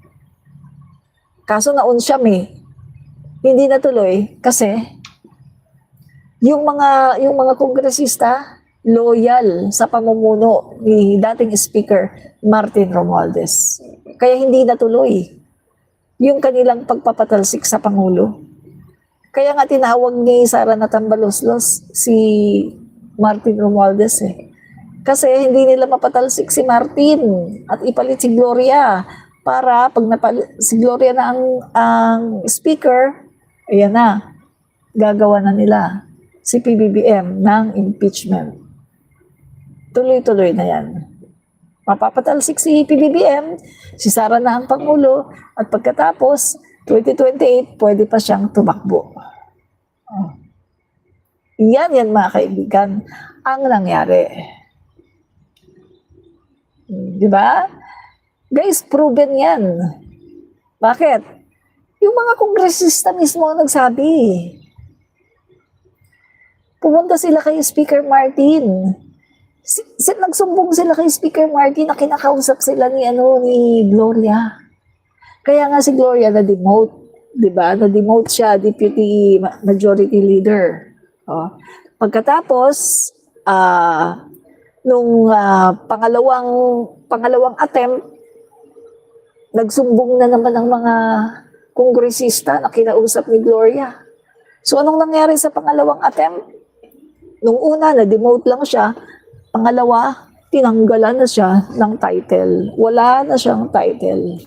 Kaso naon siya hindi natuloy kasi yung mga kongresista loyal sa pamumuno ni dating Speaker Martin Romualdez. Kaya hindi natuloy yung kanilang pagpapatalsik sa Pangulo. Kaya nga tinawag ni Sara na tambaloslos si Martin Romualdez eh. Kasi hindi nila mapatalsik si Martin at ipalit si Gloria para pag si Gloria na ang speaker, ayan na, gagawa na nila si PBBM ng impeachment. Tuloy-tuloy na yan. Mapapatalsik si PBBM, si Sara na ang Pangulo, at pagkatapos, 2028, pwede pa siyang tumakbo. Yan mga kaibigan, ang nangyari. Di ba? Guys, proven yan. Bakit? Yung mga kongresista mismo ang nagsabi. Pumunta sila kay Speaker Martin. Nagsumbong sila kay Speaker Martin na kinakausap sila ni Gloria. Kaya nga si Gloria na-demote, 'di ba? Na-demote siya, Deputy Majority Leader. Oh. Pagkatapos, nung pangalawang attempt, nagsumbong na naman ang mga kongresista na kinausap ni Gloria. So anong nangyari sa pangalawang attempt? Nung una, na-demote lang siya. Pangalawa, tinanggalan na siya ng title. Wala na siyang title.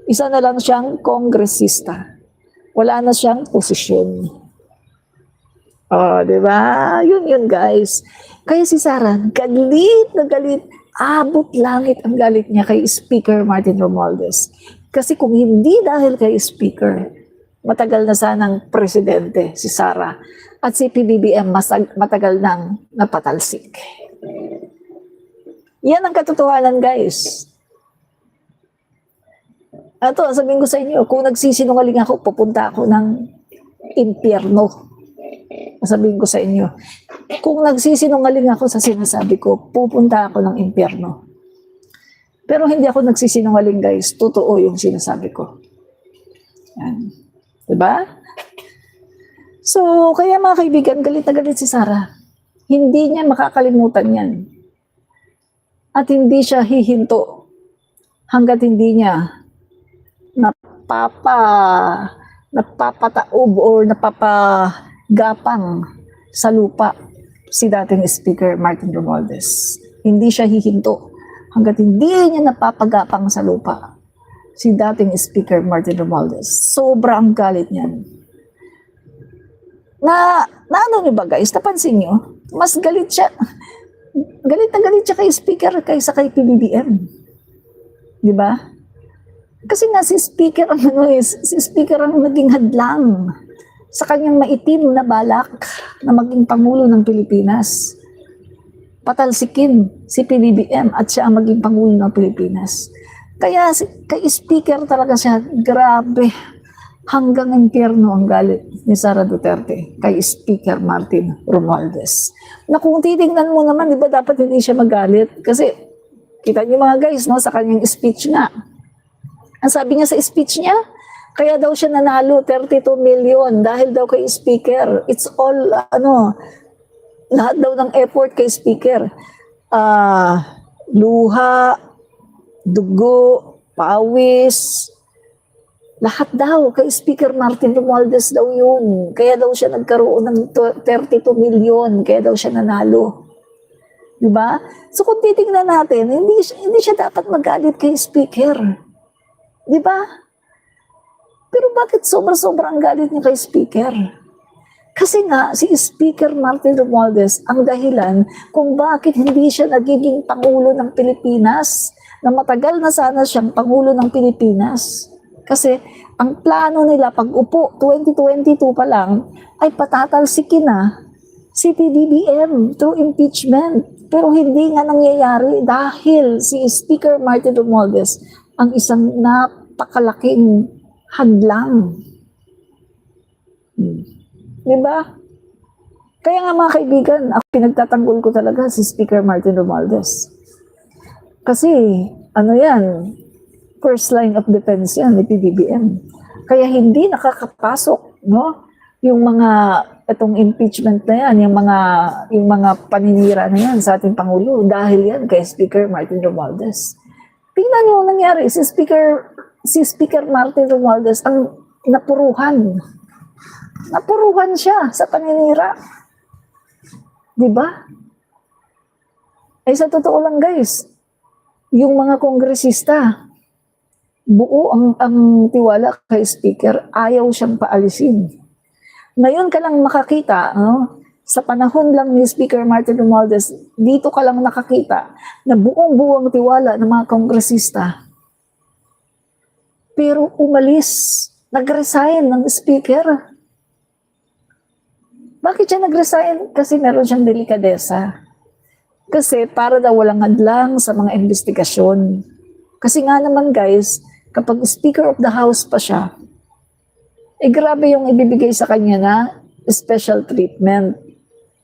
Isa na lang siyang kongresista. Wala na siyang posisyon. Oh, di ba? Yun guys. Kaya si Sara, galit na galit. Abot langit ang galit niya kay Speaker Martin Romualdez. Kasi kung hindi dahil kay Speaker, matagal na sanang presidente si Sara. At si PBBM matagal nang napatalsik. Yan ang katotohanan, guys. Ito, sabihin ko sa inyo, kung nagsisinungaling ako, pupunta ako ng impyerno. Sabihin ko sa inyo, kung nagsisinungaling ako sa sinasabi ko, pupunta ako ng impyerno. Pero hindi ako nagsisinungaling, guys. Totoo yung sinasabi ko. Yan. Diba? So, kaya mga kaibigan, galit na galit si Sara. Hindi niya makakalimutan yan. At hindi siya hihinto hanggat hindi niya napapataob or napapagapang sa lupa si dating Speaker Martin Romualdez. Hindi siya hihinto hanggat hindi niya napapagapang sa lupa si dating Speaker Martin Romualdez. Sobra ang galit niyan. Na ano nyo ba guys, napansin nyo, mas galit siya. Galit na galit siya kay Speaker kaysa kay PBBM. Di ba? Kasi nga si Speaker ang naging hadlang sa kanyang maitim na balak na maging Pangulo ng Pilipinas. Patalsikin si PBBM at siya ang maging Pangulo ng Pilipinas. Kaya kay Speaker talaga siya, grabe, hanggang impyerno ang galit ni Sara Duterte kay Speaker Martin Romualdez. Na kung titingnan mo naman, di ba dapat hindi siya magalit? Kasi kita niyo mga guys, no, sa kanyang speech nga. Ang sabi niya sa speech niya, kaya daw siya nanalo 32 million dahil daw kay Speaker. It's all, lahat daw ng effort kay Speaker. Luha, dugo, pawis, lahat daw kay Speaker Martin Romualdez daw yun. Kaya daw siya nagkaroon ng 32 million, kaya daw siya nanalo. Diba? So kung titingnan natin, hindi siya dapat magalit kay Speaker. Diba? Pero bakit sobra-sobra ang galit niya kay Speaker? Kasi nga, si Speaker Martin Romualdez ang dahilan kung bakit hindi siya nagiging Pangulo ng Pilipinas, na matagal na sana siyang Pangulo ng Pilipinas. Kasi ang plano nila pag upo 2022 pa lang ay patatalsikin na si PBBM through impeachment. Pero hindi nga nangyayari dahil si Speaker Martin Romualdez ang isang napakalaking hadlang. Diba? Kaya nga mga kaibigan, ako pinagtatanggol ko talaga si Speaker Martin Romualdez. Kasi yan, first line of defense yan ni PBBM. Kaya hindi nakakapasok, no? Yung mga itong impeachment na yan, yung mga paninira na yan sa ating Pangulo dahil yan kay Speaker Martin Romualdez. Tingnan niyo ang nangyari, si Speaker Martin Romualdez ang napuruhan. Napuruhan siya sa paninira. 'Di ba? Ay sa totoo lang guys, yung mga kongresista, buo ang tiwala kay Speaker, ayaw siyang paalisin. Ngayon ka lang makakita, sa panahon lang ni Speaker Martin Romualdez, dito ka lang nakakita na buong-buo ang tiwala ng mga kongresista. Pero umalis, nag-resign ng Speaker. Bakit siya nag-resign? Kasi meron siyang delikadesa. Kasi para daw walang hadlang sa mga investigasyon. Kasi nga naman guys, kapag Speaker of the House pa siya, grabe yung ibibigay sa kanya na special treatment.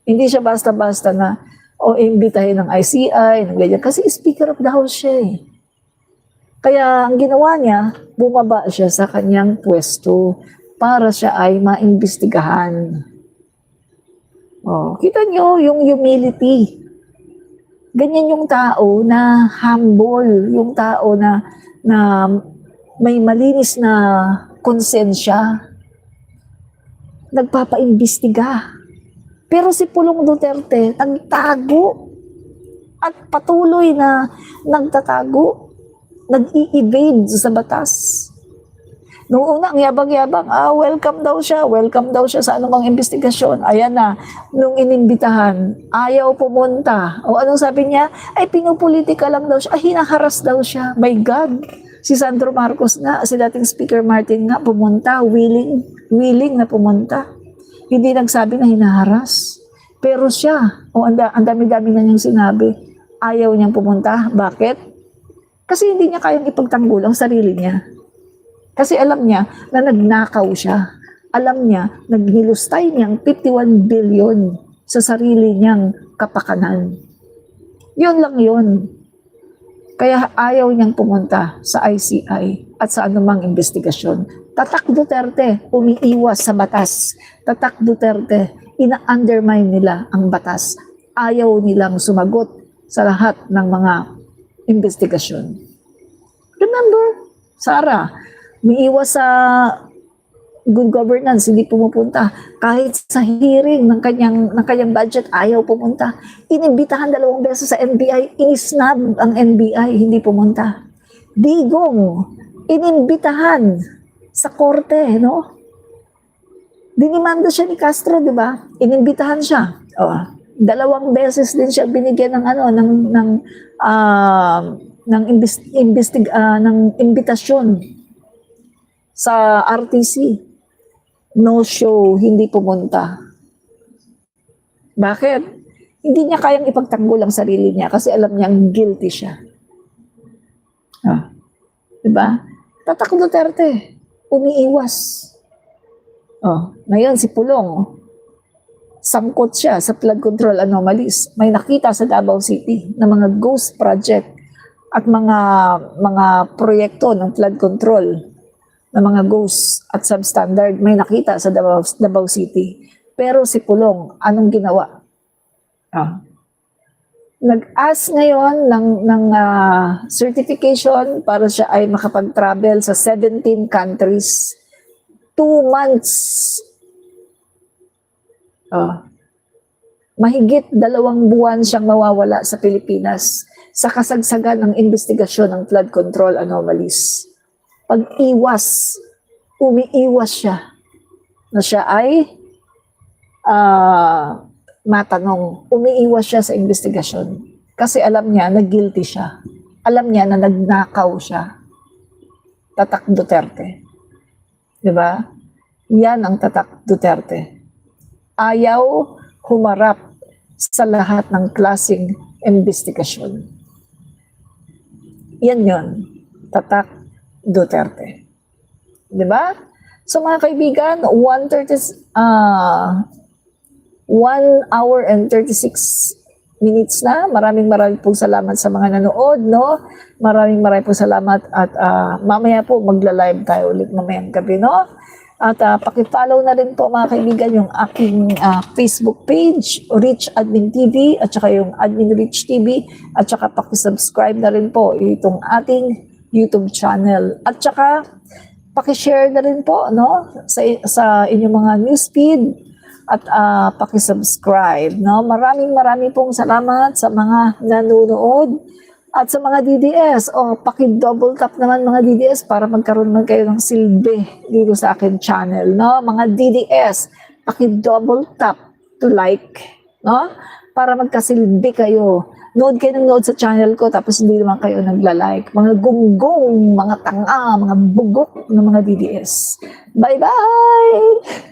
Hindi siya basta-basta na imbitahin ng ICI, ng ganyan. Kasi Speaker of the House siya eh. Kaya ang ginawa niya, bumaba siya sa kanyang pwesto para siya ay maimbestigahan. Kita nyo yung humility. Ganyan yung tao na humble, yung tao na may malinis na konsensya, nagpapaimbestiga. Pero si Pulong Duterte, nagtago at patuloy na nagtatago, nag-i-evade sa batas. Noong una, ang yabang-yabang, welcome daw siya sa anumang investigasyon. Ayan na, nung inimbitahan, ayaw pumunta. O anong sabi niya? Ay, pinupolitika lang daw siya. Ay, hinaharas daw siya. My God! Si Sandro Marcos nga, si dating Speaker Martin nga, pumunta, willing na pumunta. Hindi nagsabi na hinaharas. Pero siya, ang dami-dami na niyang sinabi, ayaw niyang pumunta. Bakit? Kasi hindi niya kayang ipagtanggol ang sarili niya. Kasi alam niya na nagnakaw siya. Alam niya, nagnilustay niyang 51 billion sa sarili niyang kapakanan. Yun lang yun. Kaya ayaw niyang pumunta sa ICI at sa anumang investigasyon. Tatak Duterte, umiiwas sa batas. Tatak Duterte, ina-undermine nila ang batas. Ayaw nilang sumagot sa lahat ng mga investigasyon. Remember, Sara, umiiwas sa good governance, hindi pumupunta. Kahit sa hearing ng kanyang budget, ayaw pumunta. Inimbitahan 2 beses sa NBI, inisnab ang NBI, hindi pumunta. Digong, inimbitahan sa korte, no? Dinimanda siya ni Castro, di ba? Inimbitahan siya. 2 beses din siya binigyan ng imbitasyon sa RTC. No show, hindi pumunta. Bakit? Hindi niya kayang ipagtanggol ang sarili niya kasi alam niyang guilty siya. Diba? Tatak Duterte, umiiwas. Ngayon si Pulong, sangkot siya sa flood control anomalies. May nakita sa Davao City na mga ghost project at mga proyekto ng flood control na mga ghost at substandard, may nakita sa Davao City. Pero si Pulong, anong ginawa? Nag-ask ngayon ng certification para siya ay makapag-travel sa 17 countries. 2 months. Mahigit 2 buwan siyang mawawala sa Pilipinas sa kasagsagan ng investigasyon ng flood control anomalies. Pag-iwas, umiiwas siya na siya ay matanong. Umiiwas siya sa investigasyon kasi alam niya na guilty siya. Alam niya na nagnakaw siya. Tatak Duterte. Diba? Yan ang Tatak Duterte. Ayaw humarap sa lahat ng klaseng investigasyon. Yan yun. Tatak Duterte. Diba? So mga kaibigan, 1 hour and 36 minutes na. Maraming pong salamat sa mga nanood, no? Maraming pong salamat at mamaya po magla-live tayo ulit mamayang gabi, no? At paki-follow na rin po mga kaibigan yung aking Facebook page, Rich Admin TV, at saka yung Admin Rich TV, at saka paki-subscribe na rin po itong ating YouTube channel. At saka paki-share na rin po, no? Sa inyong mga newsfeed at paki-subscribe, no? Maraming pong salamat sa mga nanonood at sa mga DDS. Paki-double tap naman mga DDS para magkaroon man kayo ng silbi dito sa akin channel, no? Mga DDS, paki-double tap to like, no? Para magkasilbi kayo. Nood kayo ng nood sa channel ko tapos hindi naman kayo nagla-like. Mga gunggong, mga tanga, mga bugok ng mga DDS. Bye-bye!